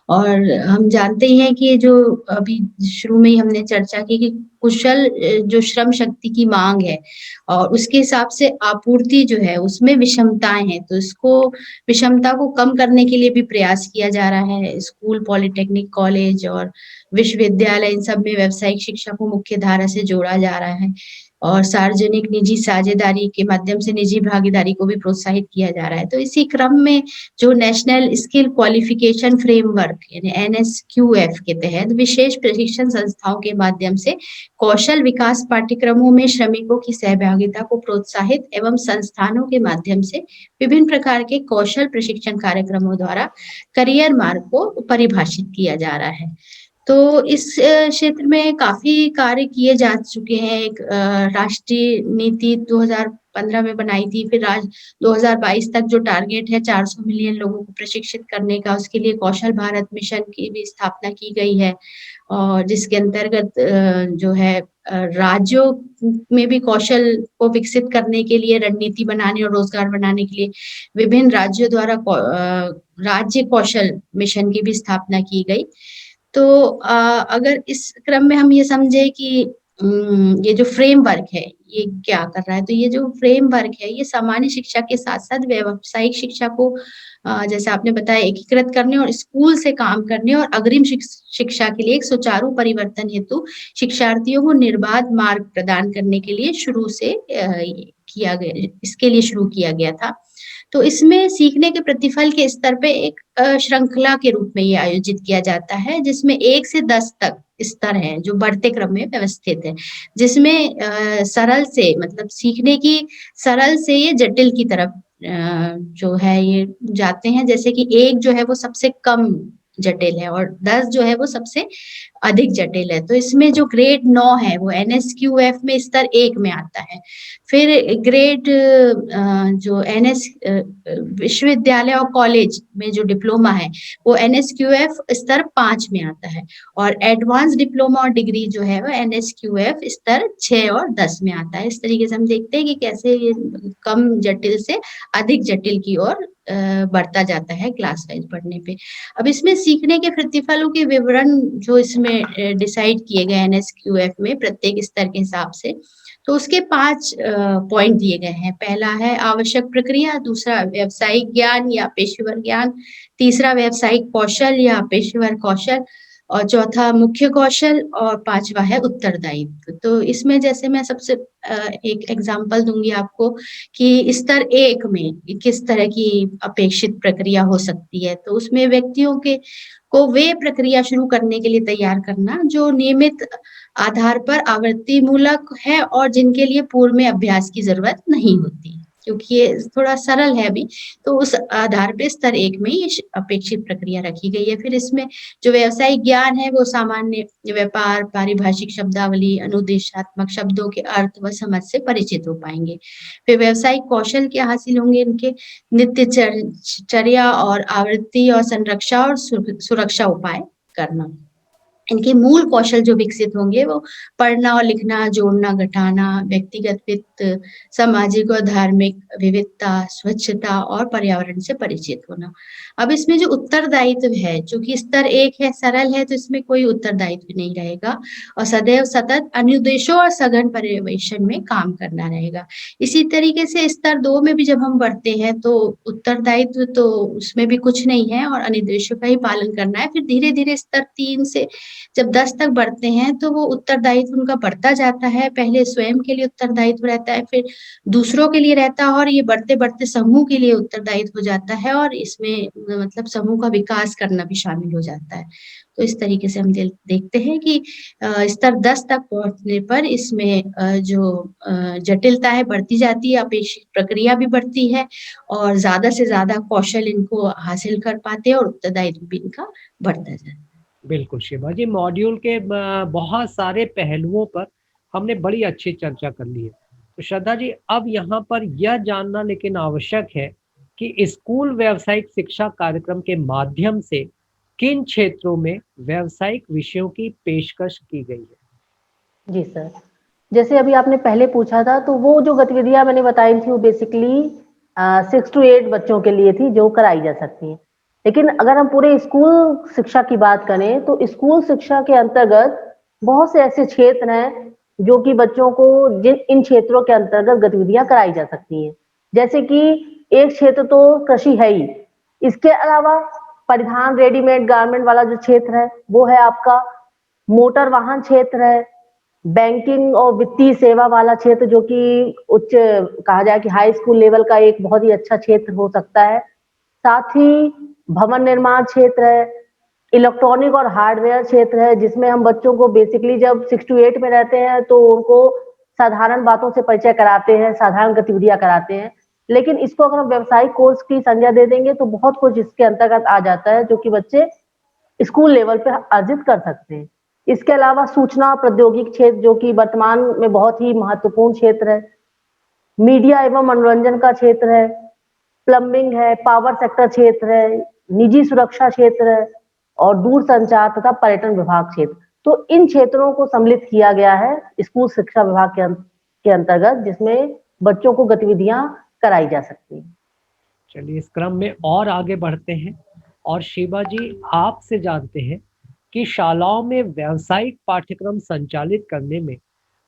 और हम जानते ही हैं कि ये जो अभी शुरू में ही हमने चर्चा की कि कुशल जो श्रम शक्ति की मांग है और उसके हिसाब से आपूर्ति जो है उसमें विषमताएँ हैं। तो इसको विषमता को कम करने के लिए भी प्रयास किया जा रहा है। स्कूल, पॉलिटेक्निक, कॉलेज और विश्वविद्यालय इन सब में व्यावसायिक शिक्षा को मुख्य धारा से जोड़ा जा रहा है और सार्वजनिक निजी साझेदारी के माध्यम से निजी भागीदारी को भी प्रोत्साहित किया जा रहा है। तो इसी क्रम में जो नेशनल स्किल क्वालिफिकेशन फ्रेमवर्क यानी एनएसक्यूएफ के तहत विशेष प्रशिक्षण संस्थाओं के माध्यम से कौशल विकास पाठ्यक्रमों में श्रमिकों की सहभागिता को प्रोत्साहित एवं संस्थानों के माध्यम से विभिन्न प्रकार के कौशल प्रशिक्षण कार्यक्रमों द्वारा करियर मार्ग को परिभाषित किया जा रहा है। तो इस क्षेत्र में काफ़ी कार्य किए जा चुके हैं। एक राष्ट्रीय नीति 2015 में बनाई थी, फिर 2022 तक जो टारगेट है 400 मिलियन लोगों को प्रशिक्षित करने का, उसके लिए कौशल भारत मिशन की भी स्थापना की गई है और जिसके अंतर्गत जो है राज्यों में भी कौशल को विकसित करने के लिए रणनीति बनाने और रोजगार बनाने के लिए विभिन्न राज्यों द्वारा राज्य कौशल मिशन की भी स्थापना की गई। तो अगर इस क्रम में हम ये समझे कि ये जो फ्रेमवर्क है ये क्या कर रहा है, तो ये जो फ्रेमवर्क है ये सामान्य शिक्षा के साथ-साथ व्यावसायिक शिक्षा को जैसे आपने बताया एकीकृत करने और स्कूल से काम करने और अग्रिम शिक्षा के लिए एक सुचारू परिवर्तन हेतु शिक्षार्थियों को निर्बाध मार्ग प्रदान करने के लिए शुरू से इसके लिए शुरू किया गया था। तो इसमें सीखने के प्रतिफल के स्तर पे एक श्रृंखला के रूप में ये आयोजित किया जाता है, जिसमें 1 से 10 तक स्तर हैं, जो बढ़ते क्रम में व्यवस्थित है। जिसमें सरल से मतलब सीखने की सरल से ये जटिल की तरफ जो है ये जाते हैं। जैसे कि 1 जो है वो सबसे कम जटिल है और 10 जो है वो सबसे अधिक जटिल है। तो इसमें जो ग्रेड 9 है वो एनएसक्यूएफ में स्तर 1 में आता है। फिर ग्रेड जो विश्वविद्यालय और कॉलेज में जो डिप्लोमा है वो एनएसक्यूएफ स्तर 5 में आता है और एडवांस डिप्लोमा और डिग्री जो है वो एनएसक्यूएफ स्तर 6 और 10 में आता है। इस तरीके से हम देखते हैं कि कैसे ये कम जटिल से अधिक जटिल की ओर बढ़ता जाता है क्लास वाइज पढ़ने पे। अब इसमें सीखने के प्रतिफलों के विवरण जो इसमें डिसाइड किए गए एनएसक्यूएफ में प्रत्येक स्तर के हिसाब से, तो उसके 5 पॉइंट दिए गए हैं। पहला है आवश्यक प्रक्रिया, दूसरा व्यावसायिक ज्ञान या पेशेवर ज्ञान, तीसरा व्यावसायिक कौशल या पेशेवर कौशल और चौथा मुख्य कौशल और 5वां है उत्तरदायित्व। तो इसमें जैसे मैं सबसे एक एग्जांपल दूंगी आपको कि स्तर 1 में किस तरह की अपेक्षित प्रक्रिया हो सकती है। तो उसमें व्यक्तियों को वे प्रक्रिया शुरू करने के लिए तैयार करना जो नियमित आधार पर आवृत्ति मूलक है और जिनके लिए पूर्व में अभ्यास की जरूरत नहीं होती, क्योंकि ये थोड़ा सरल है अभी। तो उस आधार पे स्तर 1 में ये अपेक्षित प्रक्रिया रखी गई है। फिर इसमें जो व्यावसायिक ज्ञान है वो सामान्य व्यापार, पारिभाषिक शब्दावली, अनुदेशात्मक शब्दों के अर्थ व समझ से परिचित हो पाएंगे। फिर व्यावसायिक कौशल क्या हासिल होंगे, इनके नित्य चर्या और आवृत्ति और संरक्षा और सुरक्षा उपाय करना। इनके मूल कौशल जो विकसित होंगे वो पढ़ना और लिखना, जोड़ना, घटाना, व्यक्तिगत वित्त, सामाजिक और धार्मिक विविधता, स्वच्छता और पर्यावरण से परिचित होना। अब इसमें जो उत्तरदायित्व है, चूंकि स्तर 1 है, सरल है, तो इसमें कोई उत्तरदायित्व नहीं रहेगा और सदैव सतत अनुदेशों और सघन पर्यवेक्षण में काम करना रहेगा। इसी तरीके से स्तर 2 में भी जब हम बढ़ते हैं तो उत्तरदायित्व तो उसमें भी कुछ नहीं है और अनुदेशों का ही पालन करना है। फिर धीरे-धीरे स्तर 3 से जब 10 तक बढ़ते हैं तो वो उत्तरदायित्व उनका बढ़ता जाता है। पहले स्वयं के लिए उत्तरदायित्व रहता है, फिर दूसरों के लिए रहता है और ये बढ़ते-बढ़ते समूह के लिए उत्तरदायित्व हो जाता है और इसमें मतलब समूह का विकास करना भी शामिल हो जाता है। तो इस तरीके से हम देखते हैं कि स्तर 10 तक पहुँचने पर इसमें जो जटिलता है बढ़ती जाती है, अपेक्षित प्रक्रिया भी बढ़ती है और ज़्यादा से ज़्यादा कौशल इनको हासिल कर पाते हैं और उत्तरदायित्व भी इनका बढ़ता जाता है। बिल्कुल शिवा जी, मॉड्यूल के बहुत सारे पहलुओं पर हमने बड़ी अच्छी चर्चा कर ली है। तो श्रद्धा जी, अब यहाँ पर यह जानना लेकिन आवश्यक है कि स्कूल व्यावसायिक शिक्षा कार्यक्रम के माध्यम से किन क्षेत्रों में व्यावसायिक विषयों की पेशकश की गई है? जी सर, जैसे अभी आपने पहले पूछा था तो वो जो गतिविधियां मैंने बताई थी वो बेसिकली 6 to 8 बच्चों के लिए थी जो कराई जा सकती हैं। लेकिन अगर हम पूरे स्कूल शिक्षा की बात करें तो स्कूल शिक्षा के अंतर्गत बहुत से ऐसे क्षेत्र हैं जो कि बच्चों को जिन इन क्षेत्रों के अंतर्गत गतिविधियां कराई जा सकती हैं। जैसे कि एक क्षेत्र तो कृषि है ही, इसके अलावा परिधान रेडीमेड गारमेंट वाला जो क्षेत्र है वो है आपका, मोटर वाहन क्षेत्र है, बैंकिंग और वित्तीय सेवा वाला क्षेत्र जो कि उच्च कहा जाए कि हाई स्कूल लेवल का एक बहुत ही अच्छा क्षेत्र हो सकता है। साथ ही भवन निर्माण क्षेत्र है, इलेक्ट्रॉनिक और हार्डवेयर क्षेत्र है, जिसमें हम बच्चों को बेसिकली जब 6 टू 8 में रहते हैं तो उनको साधारण बातों से परिचय कराते हैं, साधारण गतिविधियां कराते हैं। लेकिन इसको अगर हम व्यावसायिक कोर्स की संज्ञा दे देंगे तो बहुत कुछ इसके अंतर्गत आ जाता है जो कि बच्चे स्कूल लेवल पे अर्जित कर सकते हैं। इसके अलावा सूचना प्रौद्योगिकी क्षेत्र जो कि वर्तमान में बहुत ही महत्वपूर्ण क्षेत्र है, मीडिया एवं मनोरंजन का क्षेत्र है, प्लम्बिंग है, पावर सेक्टर क्षेत्र है, निजी सुरक्षा क्षेत्र है और दूरसंचार तथा पर्यटन विभाग क्षेत्र। तो इन क्षेत्रों को सम्मिलित किया गया है स्कूल शिक्षा विभाग के अंतर्गत, जिसमें बच्चों को गतिविधियां कराई जा सकती हैं। चलिए इस क्रम में और आगे बढ़ते हैं और शिवा जी आपसे जानते हैं कि शालाओं में व्यावसायिक पाठ्यक्रम संचालित करने में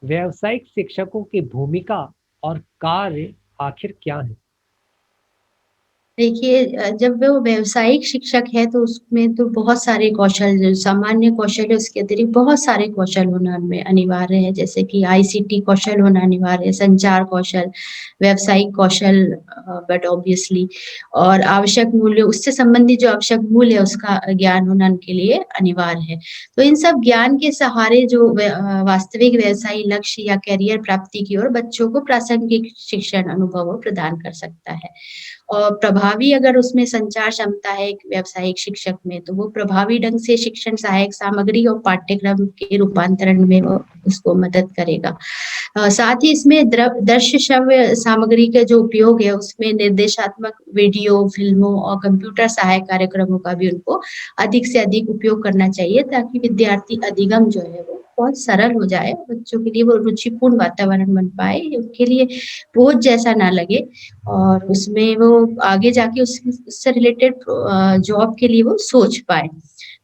व्यावसायिक शिक्षकों की भूमिका और कार्य आखिर क्या है? देखिए जब वो व्यावसायिक शिक्षक है तो उसमें तो बहुत सारे कौशल, जो सामान्य कौशल है उसके अतिरिक्त बहुत सारे कौशल होना में अनिवार्य है, जैसे कि आईसीटी कौशल होना अनिवार्य है, संचार कौशल, व्यावसायिक कौशल, बट ऑब्वियसली और आवश्यक मूल्य, उससे संबंधित जो आवश्यक मूल्य है उसका ज्ञान होना उनके लिए अनिवार्य है। तो इन सब ज्ञान के सहारे जो वास्तविक व्यवसायी लक्ष्य या करियर प्राप्ति की ओर बच्चों को प्रासंगिक शिक्षण अनुभव प्रदान कर सकता है। और प्रभावी अगर उसमें संचार क्षमता है एक व्यावसायिक शिक्षक में, तो वो प्रभावी ढंग से शिक्षण सहायक सामग्री और पाठ्यक्रम के रूपांतरण में वो उसको मदद करेगा। साथ ही इसमें दृश्य श्रव्य सामग्री का जो उपयोग है उसमें निर्देशात्मक वीडियो, फिल्मों और कंप्यूटर सहायक कार्यक्रमों का भी उनको अधिक से अधिक उपयोग करना चाहिए, ताकि विद्यार्थी अधिगम जो है वो बहुत सरल हो जाए, बच्चों के लिए वो रुचिपूर्ण वातावरण बन पाए, उनके लिए बोझ जैसा ना लगे और उसमें वो आगे जाके उससे रिलेटेड जॉब के लिए वो सोच पाए।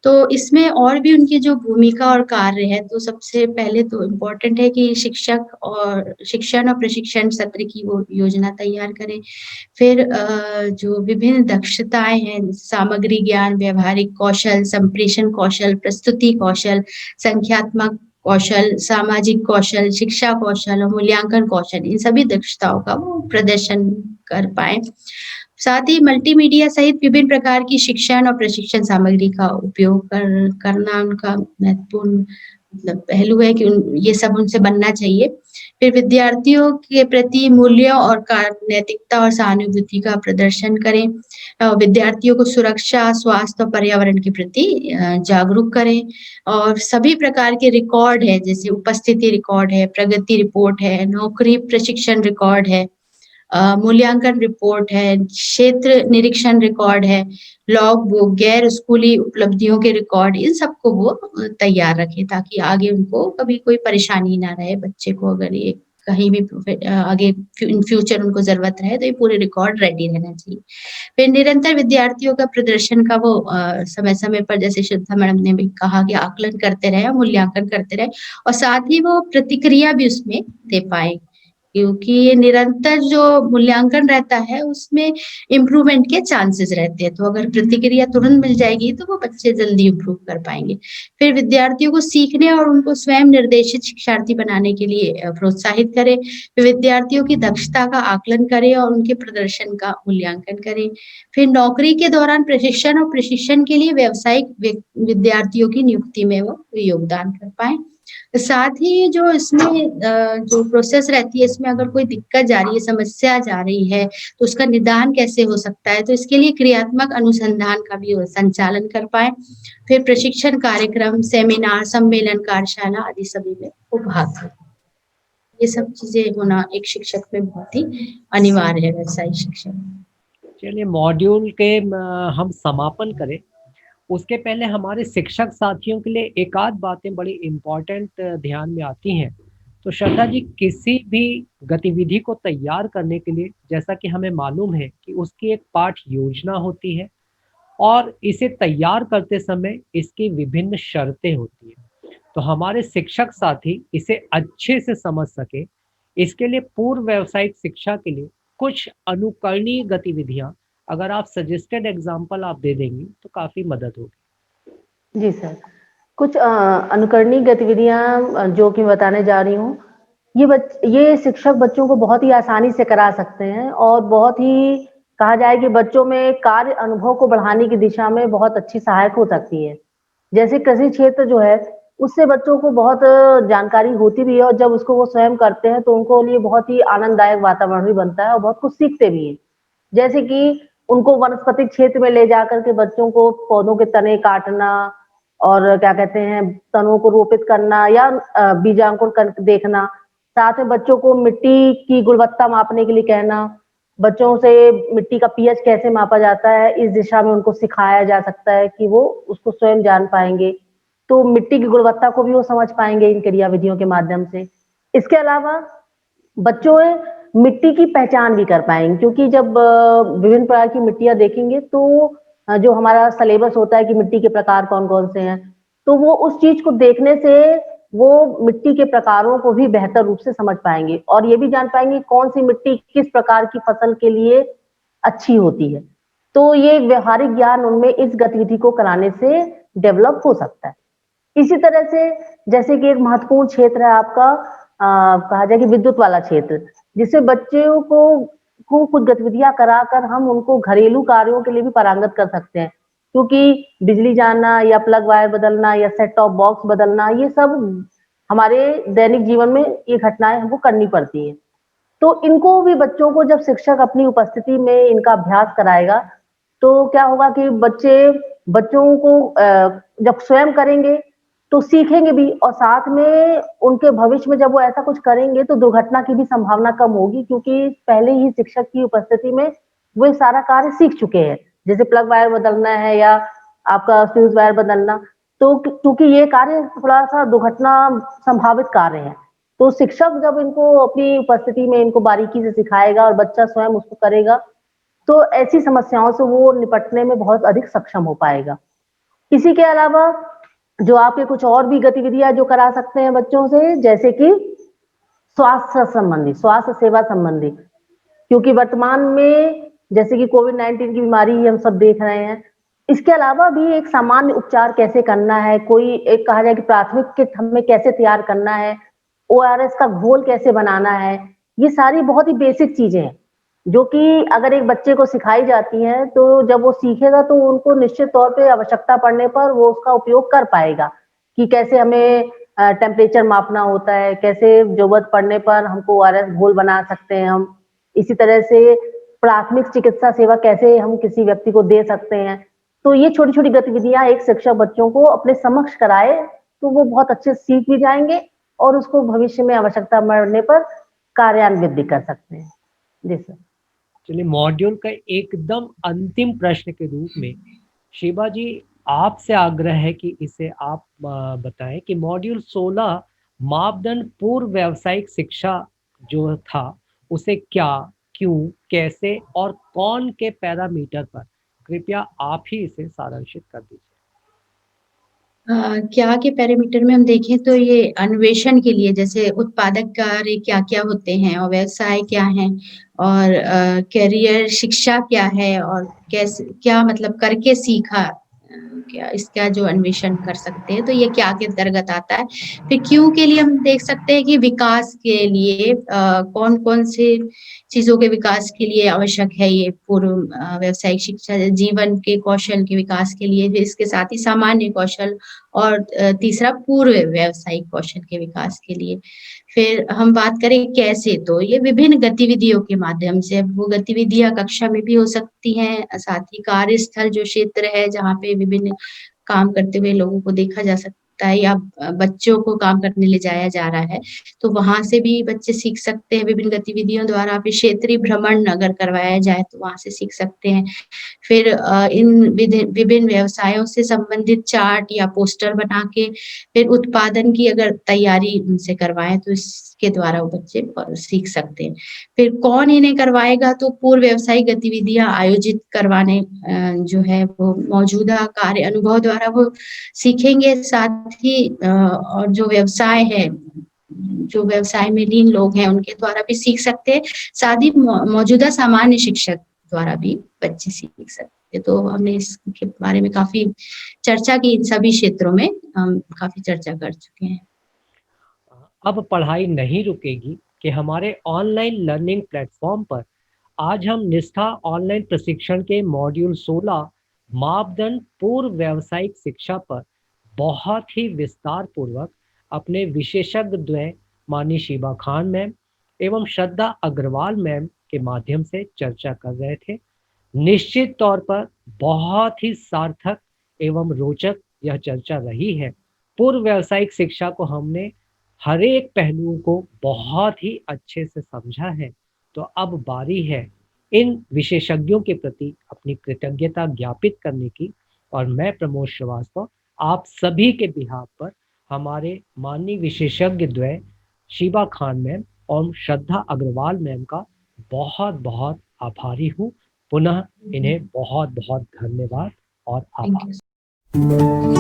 तो इसमें और भी उनकी जो भूमिका और कार्य है, तो सबसे पहले तो इम्पोर्टेंट है कि शिक्षक और शिक्षण और प्रशिक्षण सत्र की वो योजना तैयार करें। फिर जो विभिन्न दक्षताएँ हैं, सामग्री ज्ञान, व्यावहारिक कौशल, संप्रेषण कौशल, प्रस्तुति कौशल, संख्यात्मक कौशल, सामाजिक कौशल, शिक्षा कौशल और मूल्यांकन कौशल, इन सभी दक्षताओं का वो प्रदर्शन कर पाएँ। साथ ही मल्टीमीडिया सहित विभिन्न प्रकार की शिक्षण और प्रशिक्षण सामग्री का उपयोग करना उनका महत्वपूर्ण मतलब पहलू है कि ये सब उनसे बनना चाहिए। फिर विद्यार्थियों के प्रति मूल्यों और नैतिकता और सहानुभूति का प्रदर्शन करें। विद्यार्थियों को सुरक्षा, स्वास्थ्य और पर्यावरण के प्रति जागरूक करें और सभी प्रकार के रिकॉर्ड है, जैसे उपस्थिति रिकॉर्ड है, प्रगति रिपोर्ट है, नौकरी प्रशिक्षण रिकॉर्ड है, मूल्यांकन रिपोर्ट है, क्षेत्र निरीक्षण रिकॉर्ड है, लॉग बुक, गैर स्कूली उपलब्धियों के रिकॉर्ड, इन सबको वो तैयार रखें ताकि आगे उनको कभी कोई परेशानी ना रहे। बच्चे को अगर ये कहीं भी आगे इन फ्यूचर उनको ज़रूरत रहे तो ये पूरे रिकॉर्ड रेडी रहना चाहिए। फिर निरंतर विद्यार्थियों का प्रदर्शन का वो समय-समय पर, जैसे श्रद्धा मैडम ने भी कहा कि आकलन करते रहें, मूल्यांकन करते रहें और साथ ही वो प्रतिक्रिया भी उसमें दे पाएँ। क्योंकि ये निरंतर जो मूल्यांकन रहता है उसमें इम्प्रूवमेंट के चांसेस रहते हैं, तो अगर प्रतिक्रिया तुरंत मिल जाएगी तो वो बच्चे जल्दी इम्प्रूव कर पाएँगे। फिर विद्यार्थियों को सीखने और उनको स्वयं निर्देशित शिक्षार्थी बनाने के लिए प्रोत्साहित करें। फिर विद्यार्थियों की दक्षता का आकलन करें और उनके प्रदर्शन का मूल्यांकन करें। फिर नौकरी के दौरान प्रशिक्षण और प्रशिक्षण के लिए व्यावसायिक विद्यार्थियों की नियुक्ति में वो योगदान कर पाएँ। साथ ही जो इसमें जो प्रोसेस रहती है, इसमें अगर कोई दिक्कत जा रही है, समस्या जा रही है, तो उसका निदान कैसे हो सकता है, तो इसके लिए क्रियात्मक अनुसंधान का भी वो संचालन कर पाएँ। फिर प्रशिक्षण कार्यक्रम, सेमिनार, सम्मेलन, कार्यशाला आदि सभी में वो भाग लें। ये सब चीज़ें होना एक शिक्षक में बहुत ही अनिवार्य है, व्यवसायिक शिक्षक। चलिए मॉड्यूल के हम समापन करें उसके पहले हमारे शिक्षक साथियों के लिए एक आध बातें बड़ी इम्पोर्टेंट ध्यान में आती हैं। तो श्रद्धा जी, किसी भी गतिविधि को तैयार करने के लिए जैसा कि हमें मालूम है कि उसकी एक पाठ योजना होती है और इसे तैयार करते समय इसकी विभिन्न शर्तें होती हैं। तो हमारे शिक्षक साथी इसे अच्छे से समझ सके, इसके लिए पूर्व व्यावसायिक शिक्षा के लिए कुछ अनुकरणीय गतिविधियां अगर आप सजेस्टेड एग्जाम्पल आप दे देंगी तो काफी मदद होगी। जी सर। कुछ अनुकरणीय गतिविधियाँ जो कि मैं बताने जा रही हूँ, ये शिक्षक बच्चों को बहुत ही आसानी से करा सकते हैं और बहुत ही कहा जाए कि बच्चों में कार्य अनुभव को बढ़ाने की दिशा में बहुत अच्छी सहायक हो सकती है। जैसे कृषि क्षेत्र जो है, उससे बच्चों को बहुत जानकारी होती भी है और जब उसको वो स्वयं करते हैं, तो उनको लिए बहुत ही आनंददायक वातावरण भी बनता है और बहुत कुछ सीखते भी हैं। जैसे कि उनको वनस्पतिक क्षेत्र में ले जाकर के बच्चों को पौधों के तने काटना और क्या कहते हैं, तनों को रोपित करना या बीजांकुर कर देखना। साथ में बच्चों को मिट्टी की गुणवत्ता मापने के लिए कहना, बच्चों से मिट्टी का पीएच कैसे मापा जाता है, इस दिशा में उनको सिखाया जा सकता है कि वो उसको स्वयं जान पाएँगे। तो मिट्टी की गुणवत्ता को भी वो समझ पाएँगे इन क्रियाविधियों के माध्यम से। इसके अलावा बच्चों मिट्टी की पहचान भी कर पाएँगे क्योंकि जब विभिन्न प्रकार की मिट्टियाँ देखेंगे तो जो हमारा सिलेबस होता है कि मिट्टी के प्रकार कौन-कौन से हैं, तो वो उस चीज़ को देखने से वो मिट्टी के प्रकारों को भी बेहतर रूप से समझ पाएँगे और ये भी जान पाएँगे कौन-सी मिट्टी किस प्रकार की फसल के लिए अच्छी होती है। तो ये एक व्यावहारिक ज्ञान उनमें इस गतिविधि को कराने से डेवलप हो सकता है। इसी तरह से जैसे कि एक महत्वपूर्ण क्षेत्र है आपका कहा जाए कि विद्युत वाला क्षेत्र, जिससे बच्चों को कुछ गतिविधियाँ कराकर हम उनको घरेलू कार्यों के लिए भी पारंगत कर सकते हैं। क्योंकि बिजली जाना या प्लग वायर बदलना या सेट टॉप बॉक्स बदलना, ये सब हमारे दैनिक जीवन में ये घटनाएँ हमको करनी पड़ती हैं। तो इनको भी बच्चों को जब शिक्षक अपनी उपस्थिति में इनका अभ्यास कराएगा, तो क्या होगा कि बच्चों को जब स्वयं करेंगे, तो सीखेंगे भी और साथ में उनके भविष्य में जब वो ऐसा कुछ करेंगे, तो दुर्घटना की भी संभावना कम होगी क्योंकि पहले ही शिक्षक की उपस्थिति में वो ये सारा कार्य सीख चुके हैं। जैसे प्लग वायर बदलना है या आपका फ्यूज़ वायर बदलना, तो क्योंकि ये कार्य थोड़ा-सा दुर्घटना संभावित कार्य है। तो शिक्षक जब इनको अपनी उपस्थिति में इनको बारीकी से सिखाएगा और बच्चा स्वयं उसको करेगा, तो ऐसी समस्याओं से वो निपटने में बहुत अधिक सक्षम हो पाएगा। इसी के अलावा जो आपके कुछ और भी गतिविधियाँ जो करा सकते हैं बच्चों से, जैसे कि स्वास्थ्य सेवा संबंधी, क्योंकि वर्तमान में जैसे कि कोविड-19 की बीमारी ही हम सब देख रहे हैं। इसके अलावा भी एक सामान्य उपचार कैसे करना है, कोई एक कहा जाए कि प्राथमिक किट हमें कैसे तैयार करना है, ओआरएस का घोल कैसे बनाना है, ये सारी बहुत ही बेसिक चीज़ें हैं, जो कि अगर एक बच्चे को सिखाई जाती हैं, तो जब वो सीखेगा तो उनको निश्चित तौर पे आवश्यकता पड़ने पर वो उसका उपयोग कर पाएगा, कि कैसे हमें टेम्परेचर मापना होता है, कैसे ज़रूरत पड़ने पर हमको ओआरएस घोल बना सकते हैं हम। इसी तरह से प्राथमिक चिकित्सा सेवा कैसे हम किसी व्यक्ति को दे सकते हैं। तो ये छोटी-छोटी गतिविधियाँ एक शिक्षक बच्चों को अपने समक्ष कराए, तो वो बहुत अच्छे से सीख भी जाएँगे और उसको भविष्य में आवश्यकता पड़ने पर कार्यान्वित भी कर सकते हैं। जी सर। चलिए, मॉड्यूल का एकदम अंतिम प्रश्न के रूप में शिवा जी आपसे आग्रह है कि इसे आप बताएं कि मॉड्यूल 16 मापदंड पूर्व व्यावसायिक शिक्षा जो था उसे क्या, क्यों, कैसे और कौन के पैरामीटर पर, कृपया आप ही इसे सारांशित कर दीजिए। क्या के पैरामीटर में हम देखें तो ये अन्वेषण के लिए जैसे उत्पादक कार्य क्या-क्या होते हैं और व्यवसाय क्या हैं और करियर शिक्षा क्या है और क्या मतलब करके सीखा क्या इसका जो अन्वेषण कर सकते हैं, तो ये क्या के अंतर्गत आता है। फिर क्यों के लिए हम देख सकते हैं कि विकास के लिए कौन-कौन से चीज़ों के विकास के लिए आवश्यक है ये पूर्व व्यावसायिक शिक्षा, जीवन के कौशल के विकास के लिए, फिर इसके साथ ही सामान्य कौशल और तीसरा पूर्व व्यावसायिक कौशल के विकास के लिए। फिर हम बात करें कैसे, तो ये विभिन्न गतिविधियों के माध्यम से, अब वो गतिविधियाँ कक्षा में भी हो सकती हैं, साथ ही कार्यस्थल जो क्षेत्र है जहाँ पे विभिन्न काम करते हुए लोगों को देखा जा सकता है या बच्चों को काम करने ले जाया जा रहा है, तो वहाँ से भी बच्चे सीख सकते हैं विभिन्न गतिविधियों द्वारा। फिर क्षेत्रीय भ्रमण अगर करवाया जाए तो वहाँ से सीख सकते हैं। फिर इन विभिन्न व्यवसायों से संबंधित चार्ट या पोस्टर बना के फिर उत्पादन की अगर तैयारी उनसे करवाएँ तो के द्वारा वो बच्चे सीख सकते हैं। फिर कौन इन्हें करवाएगा, तो पूर्व व्यावसायिक गतिविधियां आयोजित करवाने जो है वो मौजूदा कार्य अनुभव द्वारा वो सीखेंगे। साथ ही और जो व्यवसाय है, जो व्यवसाय में लीन लोग हैं उनके द्वारा भी सीख सकते हैं। साथ ही मौजूदा सामान्य शिक्षक द्वारा भी बच्चे सीख सकते हैं। तो हमने इसके बारे में काफी चर्चा की, इन सभी क्षेत्रों में हम काफी चर्चा कर चुके हैं। अब पढ़ाई नहीं रुकेगी कि हमारे ऑनलाइन लर्निंग प्लेटफॉर्म पर आज हम निष्ठा ऑनलाइन प्रशिक्षण के मॉड्यूल 16 मापदंड पूर्व व्यावसायिक शिक्षा पर बहुत ही विस्तार पूर्वक अपने विशेषज्ञ द्वय माननीय शीबा खान मैम एवं श्रद्धा अग्रवाल मैम के माध्यम से चर्चा कर रहे थे। निश्चित तौर पर बहुत ही सार्थक एवं रोचक यह चर्चा रही है। पूर्व व्यावसायिक शिक्षा को हमने हर एक पहलुओं को बहुत ही अच्छे से समझा है। तो अब बारी है इन विशेषज्ञों के प्रति अपनी कृतज्ञता ज्ञापित करने की, और मैं प्रमोद श्रीवास्तव आप सभी के बिहाफ पर हमारे माननीय विशेषज्ञ द्वय शीबा खान मैम और श्रद्धा अग्रवाल मैम का बहुत बहुत आभारी हूँ। पुनः इन्हें बहुत बहुत धन्यवाद और आभार।